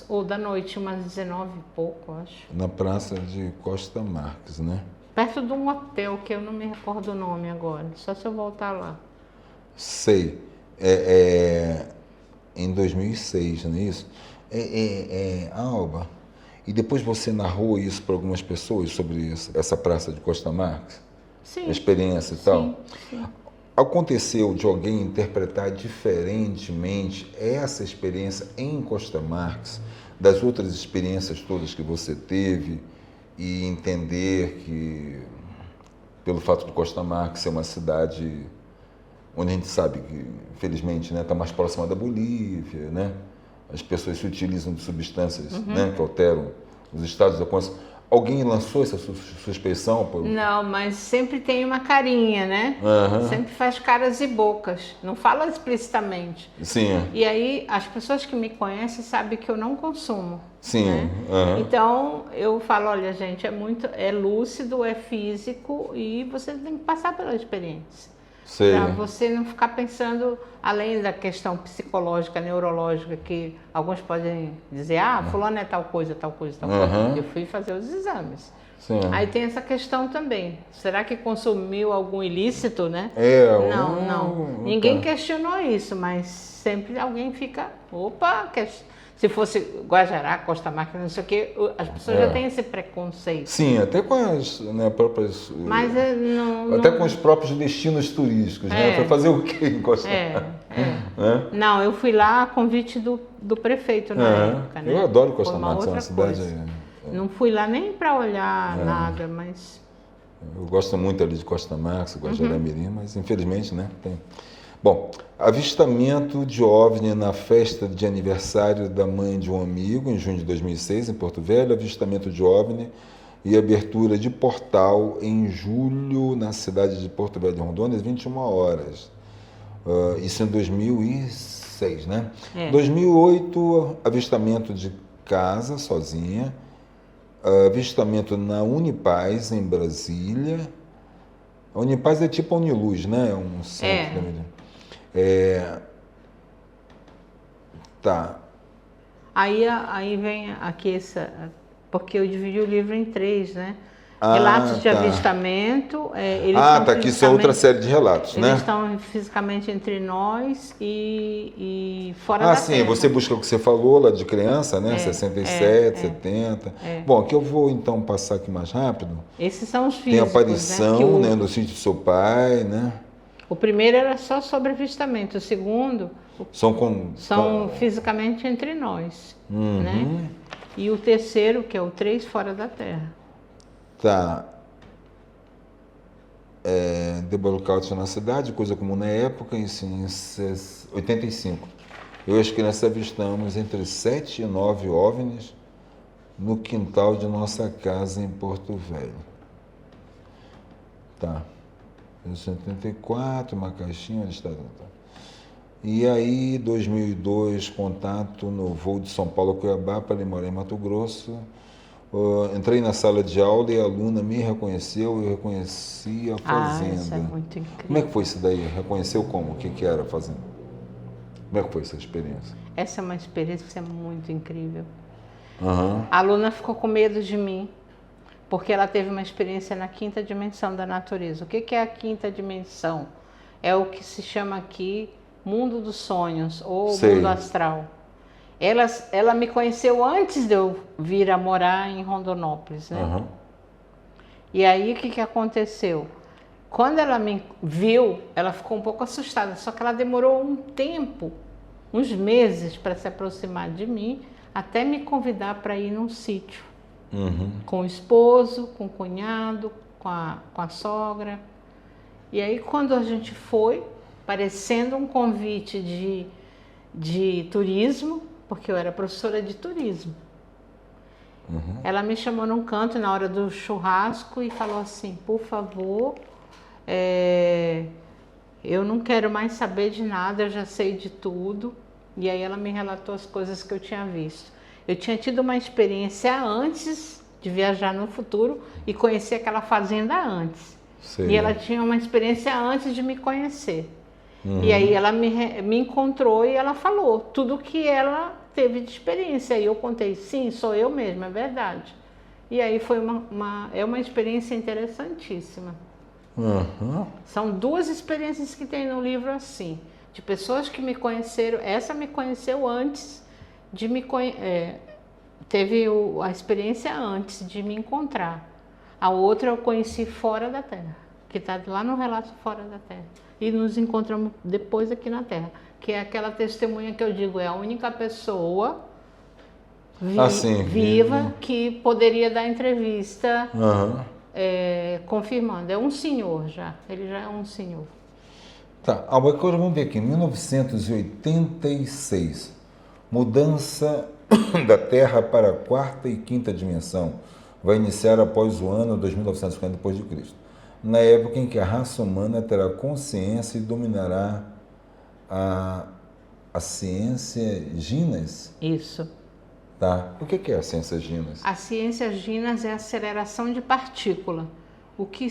ou da noite, umas 19 e pouco, acho. Na praça de Costa Marques, né? Perto de um hotel, que eu não me recordo o nome agora, só se eu voltar lá. Sei. Em 2006, não é isso? Alba, e depois você narrou isso para algumas pessoas sobre essa praça de Costa Marques? Sim. A experiência e tal? Sim. Aconteceu de alguém interpretar diferentemente essa experiência em Costa Marques das outras experiências todas que você teve e entender que, pelo fato de Costa Marques ser uma cidade onde a gente sabe que, infelizmente, está mais próxima da Bolívia, né? As pessoas se utilizam de substâncias que alteram os estados da consciência. Alguém lançou essa suspeição? Não, mas sempre tem uma carinha, né? Sempre faz caras e bocas, não fala explicitamente. Sim. E aí as pessoas que me conhecem sabem que eu não consumo. Sim. Né? Então eu falo, olha gente, é lúcido, é físico e você tem que passar pela experiência. Para você não ficar pensando, além da questão psicológica, neurológica, que alguns podem dizer, fulano é tal coisa, tal coisa, tal coisa. Eu fui fazer os exames. Sim. Aí tem essa questão também. Será que consumiu algum ilícito, né? Não. Ninguém questionou isso, mas sempre alguém fica, se fosse Guajará, Costa Marques, não sei o quê, as pessoas já têm esse preconceito. Sim, até com as próprias... Mas até com os próprios destinos turísticos, né? Foi fazer o quê em Costa Marques? Não, eu fui lá a convite do prefeito na época, né? Eu adoro Costa Marques, é uma cidade... Não fui lá nem para olhar nada, mas... Eu gosto muito ali de Costa Marques, Guajará-Mirim, mas infelizmente, né? Bom, avistamento de OVNI na festa de aniversário da mãe de um amigo, em junho de 2006, em Porto Velho. Avistamento de OVNI e abertura de portal em julho na cidade de Porto Velho de Rondônia, às 21 horas. Isso em 2006, né? 2008, avistamento de casa sozinha. Avistamento na Unipaz, em Brasília. A Unipaz é tipo a Uniluz, né? É um centro. Tá. Aí vem aqui porque eu dividi o livro em 3, né? Relatos de avistamento. Tá, aqui isso é outra série de relatos, né? Eles estão fisicamente entre nós e fora da Terra. Sim, você busca o que você falou lá de criança, né? 67, 70. Bom, aqui eu vou então passar aqui mais rápido. Esses são os físicos, tem aparição, né? No sítio do seu pai, né? O primeiro era só sobre avistamento, o segundo são fisicamente entre nós, né? E o terceiro, que é o 3, fora da Terra. Tá. Debolocaute na cidade, coisa comum na época, em 85. Eu e as crianças avistamos entre 7 e 9 OVNIs no quintal de nossa casa em Porto Velho. Tá. 1984, uma caixinha de estado. E aí, 2002, contato no voo de São Paulo a Cuiabá para morar em Mato Grosso. Entrei na sala de aula e a aluna me reconheceu e eu reconheci a fazenda. Isso é muito incrível. Como é que foi isso daí? Reconheceu como? O que era a fazenda? Como é que foi essa experiência? Essa é uma experiência muito incrível. Uhum. A aluna ficou com medo de mim, porque ela teve uma experiência na 5ª dimensão da natureza. O que é a 5ª dimensão? É o que se chama aqui mundo dos sonhos, ou mundo astral. Ela me conheceu antes de eu vir a morar em Rondonópolis, né? Uhum. E aí, o que aconteceu? Quando ela me viu, ela ficou um pouco assustada, só que ela demorou um tempo, uns meses, para se aproximar de mim, até me convidar para ir num sítio. Uhum. Com o esposo, com o cunhado, com a sogra. E aí, quando a gente foi, parecendo um convite de turismo, porque eu era professora de turismo. Uhum. Ela me chamou num canto na hora do churrasco e falou assim: por favor, eu não quero mais saber de nada, eu já sei de tudo. E aí ela me relatou as coisas que eu tinha visto. Eu tinha tido uma experiência antes de viajar no futuro e conhecer aquela fazenda antes. Sei. E ela tinha uma experiência antes de me conhecer. Uhum. E aí ela me encontrou e ela falou tudo que ela teve de experiência. E eu contei: sim, sou eu mesma, é verdade. E aí foi uma experiência interessantíssima. Uhum. São 2 experiências que tem no livro assim, de pessoas que me conheceram. Essa me conheceu antes de me conhecer, teve a experiência antes de me encontrar. A outra eu conheci fora da Terra, que está lá no relato Fora da Terra. E nos encontramos depois aqui na Terra, que é aquela testemunha que eu digo, é a única pessoa viva que poderia dar entrevista, confirmando. É um senhor já, ele já é um senhor. Tá, agora vamos ver aqui, 1986, mudança da Terra para a 4ª e 5ª dimensão, vai iniciar após o ano 2950 d.C., na época em que a raça humana terá consciência e dominará a ciência Ginas? Isso. Tá. O que é a ciência Ginas? A ciência Ginas é a aceleração de partícula, o que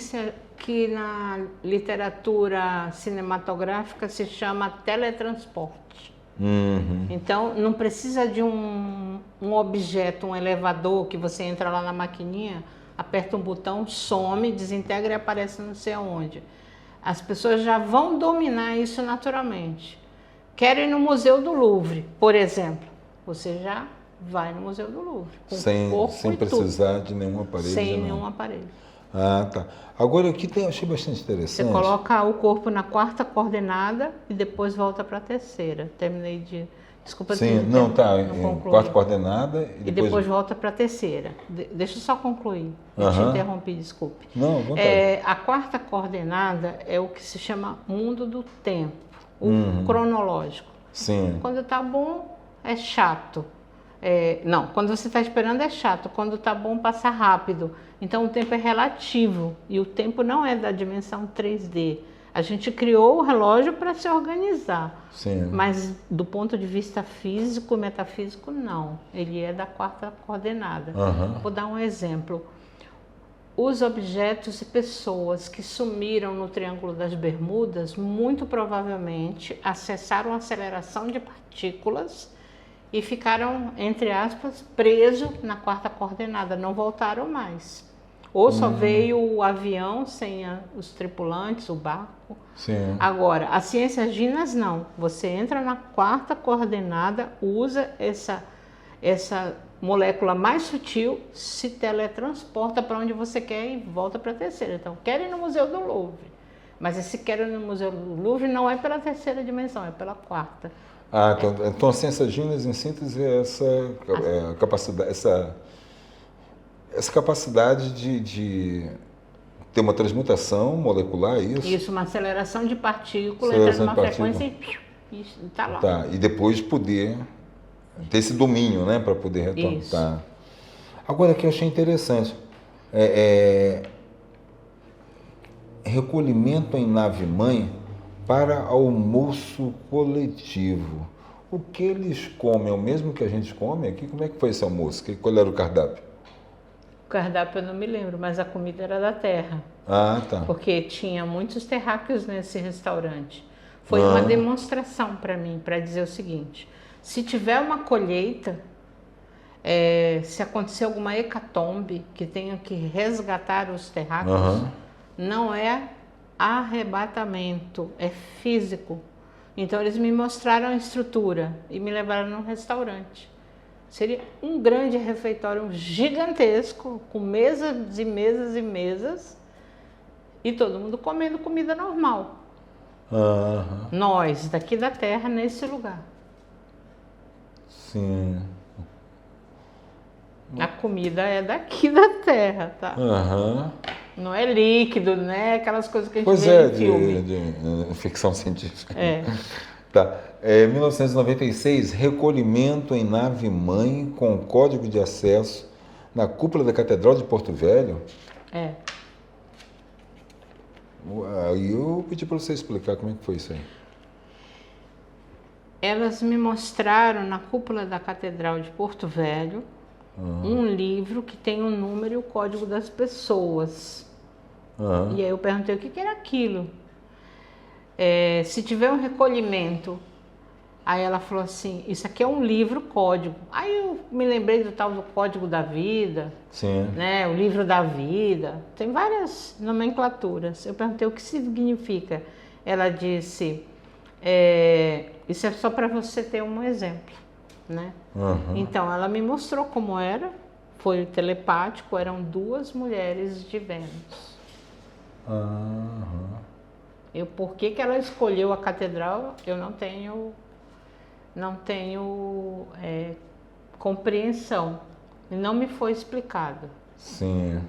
na literatura cinematográfica se chama teletransporte. Uhum. Então, não precisa de um objeto, um elevador, que você entra lá na maquininha, aperta um botão, some, desintegra e aparece não sei aonde. As pessoas já vão dominar isso naturalmente. Querem ir no Museu do Louvre, por exemplo. Você já vai no Museu do Louvre. Sem precisar de nenhum aparelho. Sem nenhum aparelho. Ah, tá. Agora aqui achei bastante interessante. Você coloca o corpo na 4ª coordenada e depois volta para a 3ª. Terminei de... Desculpa. Sim, não, tá. Em 4ª coordenada e depois volta para a 3ª. Deixa eu só concluir. Eu te interrompi, desculpe. Não, vontade. A 4ª coordenada é o que se chama mundo do tempo. o cronológico. Sim. Quando tá bom, é chato. Não, quando você está esperando é chato, quando tá bom passa rápido. Então o tempo é relativo e o tempo não é da dimensão 3D. A gente criou o relógio para se organizar, Sim. mas do ponto de vista físico, metafísico, não. Ele é da quarta coordenada. Vou dar um exemplo. Os objetos e pessoas que sumiram no Triângulo das Bermudas, muito provavelmente acessaram a aceleração de partículas e ficaram, entre aspas, presos na quarta coordenada, não voltaram mais. Ou só veio o avião sem os tripulantes, o barco. Sim. Agora, as ciências ginas não. Você entra na quarta coordenada, usa essa molécula mais sutil, se teletransporta para onde você quer e volta para a terceira. Então, quero ir no Museu do Louvre. Mas esse quero ir no Museu do Louvre não é pela terceira dimensão, é pela quarta. Então a ciência ginas, em síntese, é essa capacidade de ter uma transmutação molecular, isso? Isso, uma aceleração de partícula, entra numa frequência e está lá. Tá, e depois poder ter esse domínio, né, para poder retornar. Isso. Tá. Agora, que eu achei interessante, recolhimento em nave-mãe para almoço coletivo. O que eles comem é o mesmo que a gente come aqui? Como é que foi esse almoço? Qual era o cardápio? O cardápio eu não me lembro, mas a comida era da terra. Ah, tá. Porque tinha muitos terráqueos nesse restaurante. Foi uma demonstração para mim, para dizer o seguinte: se tiver uma colheita, se acontecer alguma hecatombe que tenha que resgatar os terráqueos, não é arrebatamento, é físico. Então eles me mostraram a estrutura e me levaram num restaurante. Seria um grande refeitório gigantesco, com mesas e mesas e mesas, e todo mundo comendo comida normal. Nós, daqui da terra, nesse lugar. Sim. A comida é daqui da terra, tá? Não é líquido, né? Aquelas coisas que a gente vê em filme. De ficção científica. Tá. 1996, recolhimento em nave-mãe com código de acesso na cúpula da Catedral de Porto Velho. Aí eu pedi para você explicar como é que foi isso aí. Elas me mostraram na cúpula da Catedral de Porto Velho um livro que tem o número e o código das pessoas. E aí eu perguntei o que era aquilo. Se tiver um recolhimento, aí ela falou assim, isso aqui é um livro código. Aí eu me lembrei do tal do Código da Vida, né? O livro da vida, tem várias nomenclaturas. Eu perguntei o que significa. Ela disse, isso é só para você ter um exemplo, né? Então ela me mostrou como era, foi telepático, eram 2 mulheres de Vênus. Por que ela escolheu a catedral, eu não tenho compreensão. Não me foi explicado. Sim.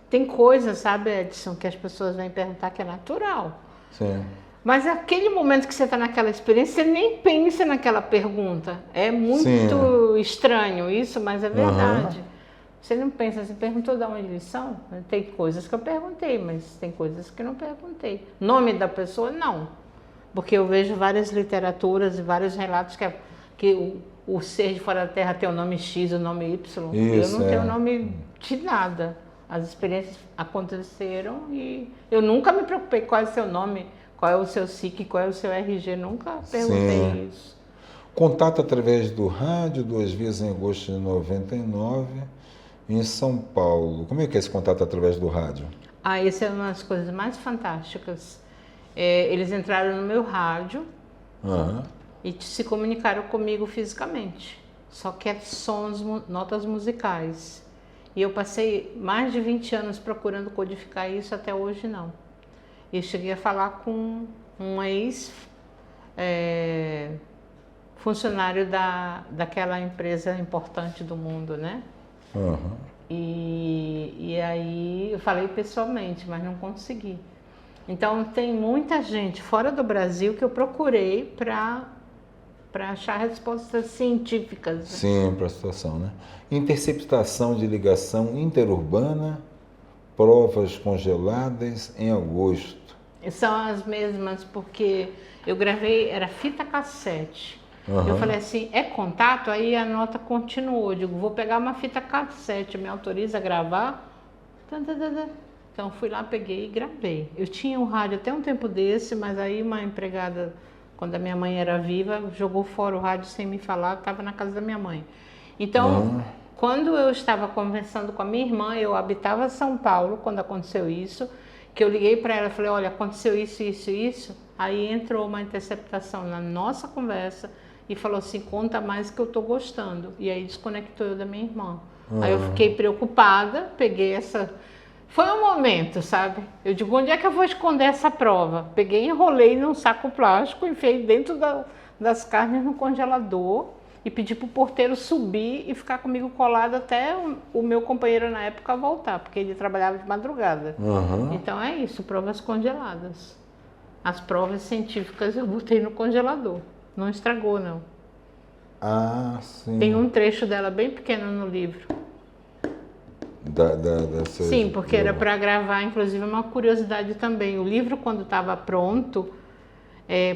Tem coisas, sabe, Edson, que as pessoas vêm perguntar que é natural. Sim. Mas aquele momento que você está naquela experiência, você nem pensa naquela pergunta. É muito estranho isso, mas é verdade. Você não pensa, você perguntou de onde eles são? Tem coisas que eu perguntei, mas tem coisas que eu não perguntei. Nome da pessoa, não. Porque eu vejo várias literaturas e vários relatos que o ser de fora da Terra tem o nome X, o nome Y. Eu não tenho o nome de nada. As experiências aconteceram e eu nunca me preocupei qual é o seu nome, qual é o seu SIC, qual é o seu RG. Nunca perguntei isso. Contato através do rádio, 2 vezes em agosto de 99. Em São Paulo. Como é que é esse contato através do rádio? Essa é uma das coisas mais fantásticas. Eles entraram no meu rádio e se comunicaram comigo fisicamente. Só que é sons, notas musicais. E eu passei mais de 20 anos procurando codificar isso, até hoje não. E cheguei a falar com um ex-funcionário daquela empresa importante do mundo, né? E aí eu falei pessoalmente, mas não consegui. Então tem muita gente fora do Brasil que eu procurei para achar respostas científicas. Né? Sim, para a situação, né? Interceptação de ligação interurbana, provas congeladas em agosto. São as mesmas, porque eu gravei, era fita cassete. Eu falei assim, é contato? Aí a nota continuou. Eu digo, vou pegar uma fita cassete, me autoriza a gravar? Então fui lá, peguei e gravei. Eu tinha um rádio até um tempo desse, mas aí uma empregada, quando a minha mãe era viva, jogou fora o rádio sem me falar, estava na casa da minha mãe. Então, quando eu estava conversando com a minha irmã, eu habitava São Paulo, quando aconteceu isso, que eu liguei para ela e falei, olha, aconteceu isso, isso, isso. Aí entrou uma interceptação na nossa conversa e falou assim, conta mais que eu estou gostando. E aí desconectou eu da minha irmã. Aí eu fiquei preocupada, peguei essa... Foi um momento, sabe? Eu digo, onde é que eu vou esconder essa prova? Peguei, enrolei num saco plástico, enfiei dentro das carnes no congelador e pedi pro porteiro subir e ficar comigo colado até o meu companheiro na época voltar, porque ele trabalhava de madrugada. Então é isso, provas congeladas. As provas científicas eu botei no congelador. Não estragou, não. Ah, sim. Tem um trecho dela bem pequeno no livro. Sim, porque era para gravar, inclusive uma curiosidade também. O livro, quando estava pronto,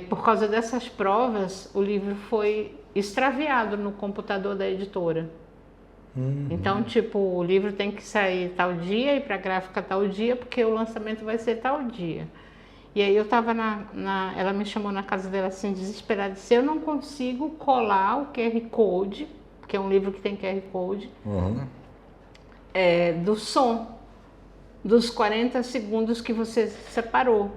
por causa dessas provas, o livro foi extraviado no computador da editora. Então, tipo, o livro tem que sair tal dia e para a gráfica tal dia, porque o lançamento vai ser tal dia. E aí eu estava ela me chamou na casa dela assim, desesperada, disse, eu não consigo colar o QR Code, porque é um livro que tem QR Code, do som, dos 40 segundos que você separou.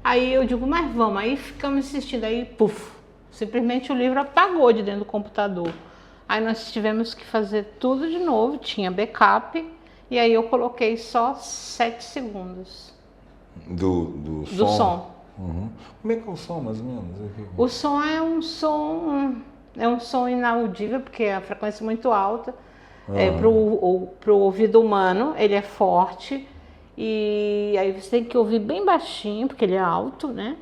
Aí eu digo, mas vamos, aí ficamos assistindo, aí puf, simplesmente o livro apagou de dentro do computador. Aí nós tivemos que fazer tudo de novo, tinha backup, e aí eu coloquei só 7 segundos. Do som? Do som. Como é que é o som, mais ou menos? O som é um som inaudível, porque a frequência é muito alta. Para o ouvido humano, ele é forte e aí você tem que ouvir bem baixinho, porque ele é alto, né?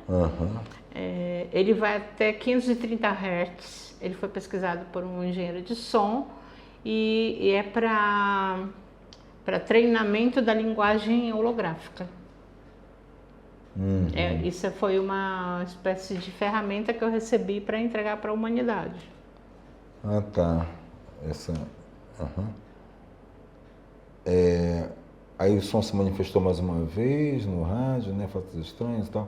Ele vai até 530 Hz. Ele foi pesquisado por um engenheiro de som e é para treinamento da linguagem holográfica. Isso foi uma espécie de ferramenta que eu recebi para entregar para a humanidade. Ah, tá. Aí o som se manifestou mais uma vez no rádio, né? Fatos estranhos e tal.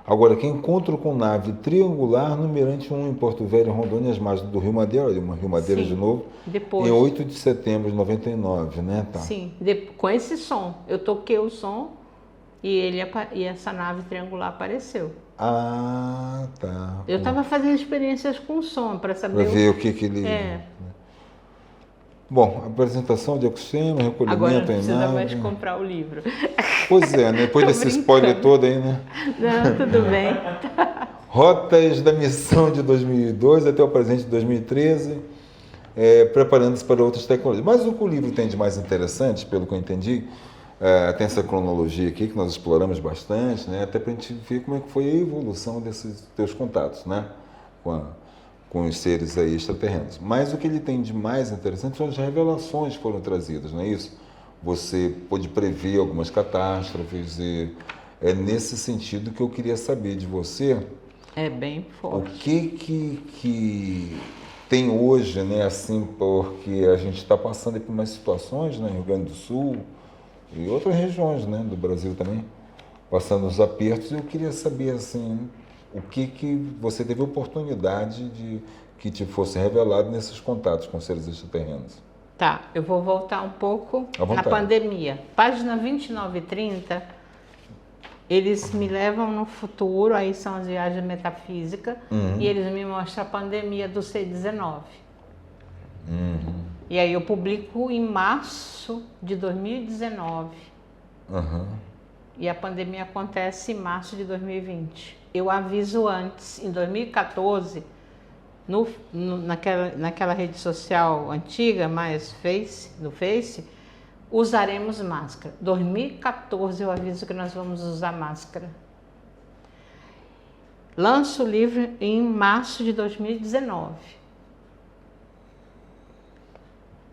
Agora, que encontro com nave triangular no Mirante 1 em Porto Velho, Rondônia, às margens do Rio Madeira, olha, uma Rio Madeira de novo, depois. Em 8 de setembro de 99, né? Tá. Sim, com esse som. Eu toquei o som e essa nave triangular apareceu. Ah, tá. Eu estava fazendo experiências com som para saber... Para ver o que ele... Bom, apresentação de oxigênio, recolhimento Agora não em precisa nave. mais comprar o livro. Pois é, né? Depois desse spoiler todo aí, né? Não, tudo bem. Rotas da missão de 2002 até o presente de 2013, preparando-se para outras tecnologias. Mas o que o livro tem de mais interessante, pelo que eu entendi, tem essa cronologia aqui que nós exploramos bastante, né? Até para a gente ver como é que foi a evolução desses teus contatos, né? Com os seres aí extraterrenos. Mas o que ele tem de mais interessante são as revelações que foram trazidas, não é isso? Você pôde prever algumas catástrofes e é nesse sentido que eu queria saber de você. É bem forte. O que tem hoje, né? Assim, porque a gente está passando por umas situações, né? Rio Grande do Sul e outras regiões, né? Do Brasil também, passando os apertos. E eu queria saber, assim, o que você teve oportunidade de que te fosse revelado nesses contatos com seres extraterrenos. Tá, eu vou voltar um pouco na pandemia. Página 29 e 30, eles me levam no futuro, aí são as viagens metafísicas, e eles me mostram a pandemia do C-19. E aí eu publico em março de 2019. E a pandemia acontece em março de 2020. Eu aviso antes, em 2014, naquela rede social antiga, mais no Face, usaremos máscara. 2014 eu aviso que nós vamos usar máscara. Lanço o livro em março de 2019.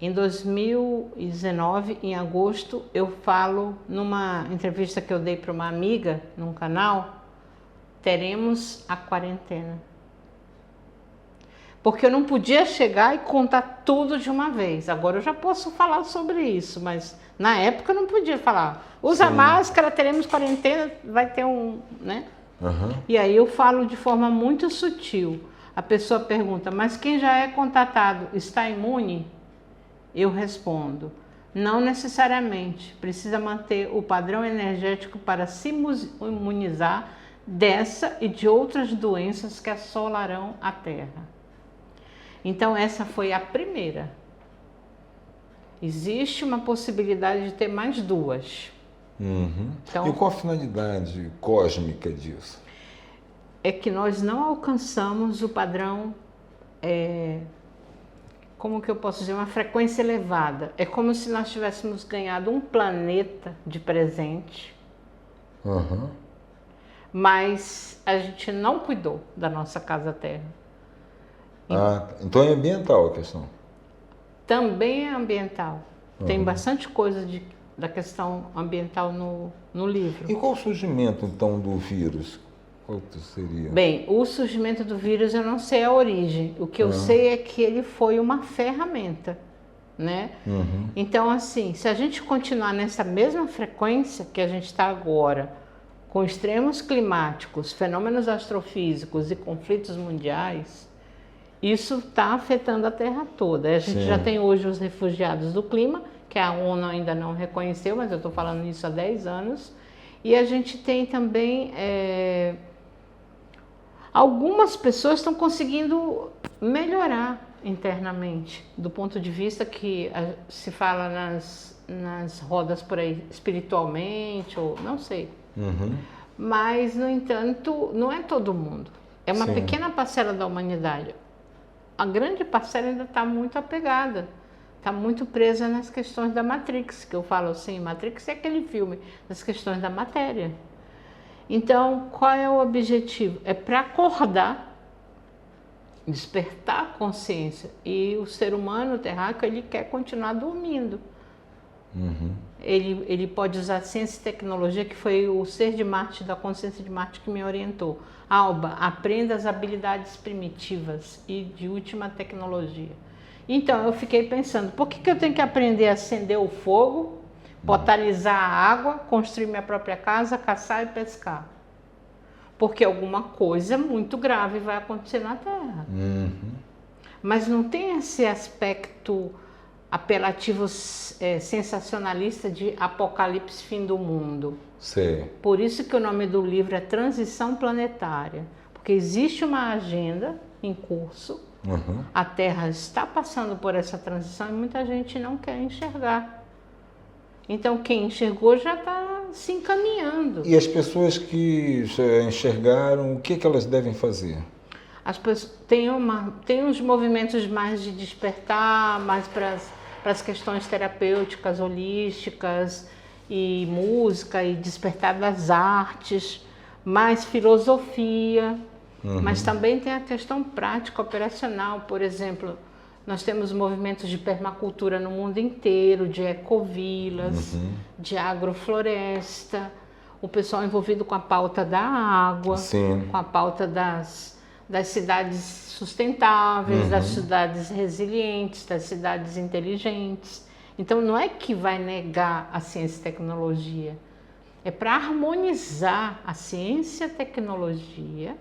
Em 2019, em agosto, eu falo numa entrevista que eu dei para uma amiga num canal, teremos a quarentena. Porque eu não podia chegar e contar tudo de uma vez. Agora eu já posso falar sobre isso, mas na época eu não podia falar. Usa máscara, teremos quarentena, vai ter né? Uhum. E aí eu falo de forma muito sutil. A pessoa pergunta, mas quem já é contatado está imune? Eu respondo, não necessariamente. Precisa manter o padrão energético para se imunizar dessa e de outras doenças que assolarão a Terra. Então essa foi a primeira. Existe uma possibilidade de ter mais duas. Uhum. Então, e qual a finalidade cósmica disso? É que nós não alcançamos o padrão, como que eu posso dizer, uma frequência elevada. É como se nós tivéssemos ganhado um planeta de presente, mas a gente não cuidou da nossa casa Terra. Então é ambiental a questão? Também é ambiental. Tem bastante coisa da questão ambiental no livro. E qual o surgimento, então, do vírus? Qual seria? Bem, o surgimento do vírus eu não sei a origem. O que eu sei é que ele foi uma ferramenta, né? Então, assim, se a gente continuar nessa mesma frequência que a gente está agora, com extremos climáticos, fenômenos astrofísicos e conflitos mundiais, isso está afetando a Terra toda. A gente já tem hoje os refugiados do clima, que a ONU ainda não reconheceu, mas eu estou falando isso há 10 anos. E a gente tem também... algumas pessoas estão conseguindo melhorar internamente, do ponto de vista que se fala nas rodas por aí, espiritualmente, ou não sei. Mas, no entanto, não é todo mundo. É uma pequena parcela da humanidade. A grande parcela ainda está muito apegada, está muito presa nas questões da Matrix, que eu falo assim, Matrix é aquele filme, nas questões da matéria. Então, qual é o objetivo? É para acordar, despertar a consciência. E o ser humano terráqueo, ele quer continuar dormindo. Ele pode usar a ciência e tecnologia, que foi o ser de Marte, da consciência de Marte, que me orientou. Alba, aprenda as habilidades primitivas e de última tecnologia. Então, eu fiquei pensando, por que eu tenho que aprender a acender o fogo, potabilizar a água, construir minha própria casa, caçar e pescar? Porque alguma coisa muito grave vai acontecer na Terra. Mas não tem esse aspecto apelativo, sensacionalista de apocalipse, fim do mundo. Por isso que o nome do livro é Transição Planetária. Porque existe uma agenda em curso, a Terra está passando por essa transição e muita gente não quer enxergar. Então quem enxergou já está se encaminhando. E as pessoas que já enxergaram, o que elas devem fazer? As pessoas tem uns movimentos mais de despertar, mais para as questões terapêuticas, holísticas, e música, e despertar das artes, mais filosofia, mas também tem a questão prática, operacional. Por exemplo, nós temos movimentos de permacultura no mundo inteiro, de ecovilas, de agrofloresta, o pessoal envolvido com a pauta da água, com a pauta das cidades sustentáveis, das cidades resilientes, das cidades inteligentes. Então não é que vai negar a ciência e tecnologia, é para harmonizar a ciência e a tecnologia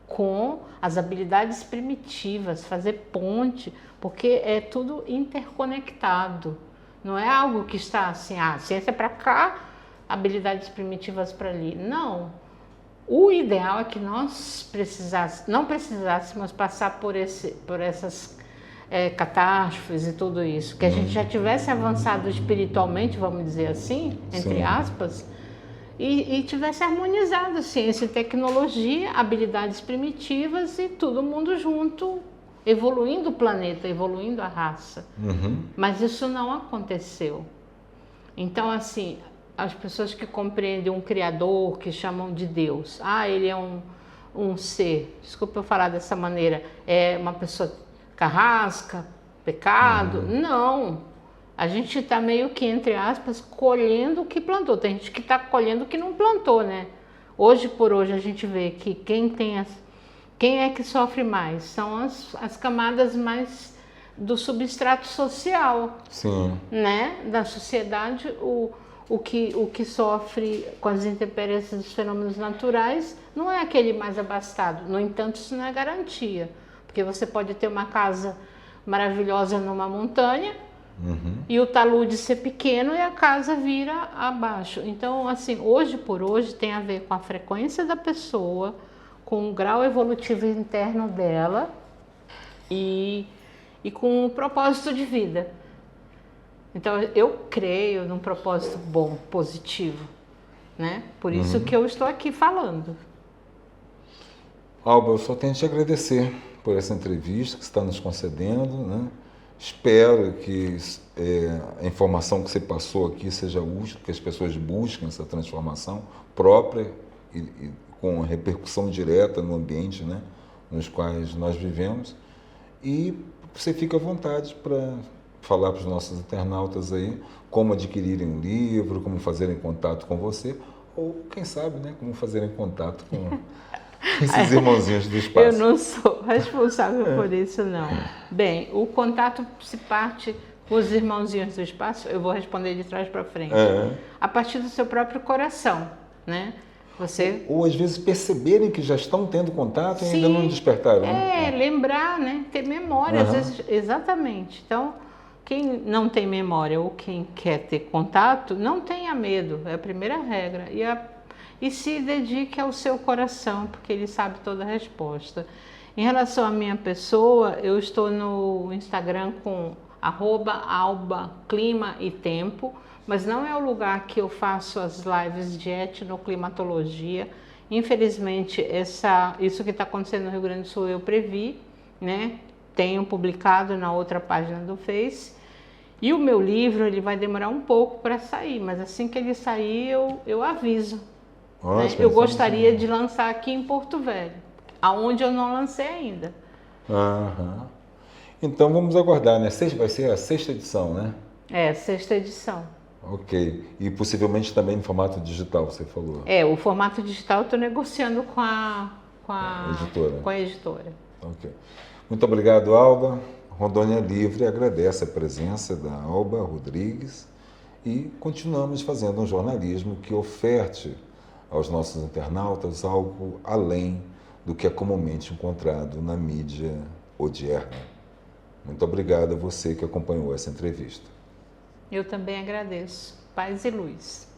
com as habilidades primitivas, fazer ponte, porque é tudo interconectado. Não é algo que está assim, a ciência é para cá, habilidades primitivas para ali. Não. O ideal é que nós não precisássemos passar por essas catástrofes e tudo isso, que a gente já tivesse avançado espiritualmente, vamos dizer assim, entre aspas, e tivesse harmonizado ciência e tecnologia, habilidades primitivas e todo mundo junto, evoluindo o planeta, evoluindo a raça. Mas isso não aconteceu. Então, assim, as pessoas que compreendem um Criador, que chamam de Deus, ele é um ser, desculpa eu falar dessa maneira, é uma pessoa carrasca, pecado. Não, a gente está meio que, entre aspas, colhendo o que plantou. Tem gente que está colhendo o que não plantou, né? Hoje por hoje a gente vê que quem é que sofre mais? São as camadas mais do substrato social. Sim. Né? Da sociedade, o que sofre com as intempéries dos fenômenos naturais não é aquele mais abastado. No entanto, isso não é garantia. Porque você pode ter uma casa maravilhosa numa montanha e o talude ser pequeno e a casa vira abaixo. Então, assim, hoje por hoje tem a ver com a frequência da pessoa, com o grau evolutivo interno dela e com o propósito de vida. Então, eu creio num propósito bom, positivo, né? Por isso que eu estou aqui falando. Alba, eu só tenho a te agradecer por essa entrevista que você está nos concedendo, né? Espero que a informação que você passou aqui seja útil, que as pessoas busquem essa transformação própria e com repercussão direta no ambiente, né, nos quais nós vivemos. E você fica à vontade para falar para os nossos internautas aí como adquirirem um livro, como fazerem contato com você, ou quem sabe, né, como fazerem contato com esses irmãozinhos do espaço. Eu não sou responsável por isso, não. Bem, o contato se parte com os irmãozinhos do espaço, eu vou responder de trás para frente, a partir do seu próprio coração, né? Você... Ou às vezes perceberem que já estão tendo contato e ainda não despertaram. Lembrar, né? Ter memória, às vezes, exatamente. Então, quem não tem memória ou quem quer ter contato, não tenha medo, é a primeira regra. E se dedique ao seu coração, porque ele sabe toda a resposta. Em relação à minha pessoa, eu estou no Instagram com @albaclimaetempo, mas não é o lugar que eu faço as lives de etnoclimatologia. Infelizmente, isso que está acontecendo no Rio Grande do Sul eu previ, né? Tenho publicado na outra página do Face. E o meu livro ele vai demorar um pouco para sair, mas assim que ele sair eu aviso. Né? Eu gostaria de lançar aqui em Porto Velho, aonde eu não lancei ainda. Então vamos aguardar, né? Vai ser a 6ª edição, né? É, 6ª edição. Ok. E possivelmente também em formato digital, você falou. O formato digital eu estou negociando com a editora. Ok. Muito obrigado, Alba. Rondônia Livre agradece a presença da Alba Rodrigues e continuamos fazendo um jornalismo que oferte aos nossos internautas algo além do que é comumente encontrado na mídia odierna. Muito obrigado a você que acompanhou essa entrevista. Eu também agradeço. Paz e luz.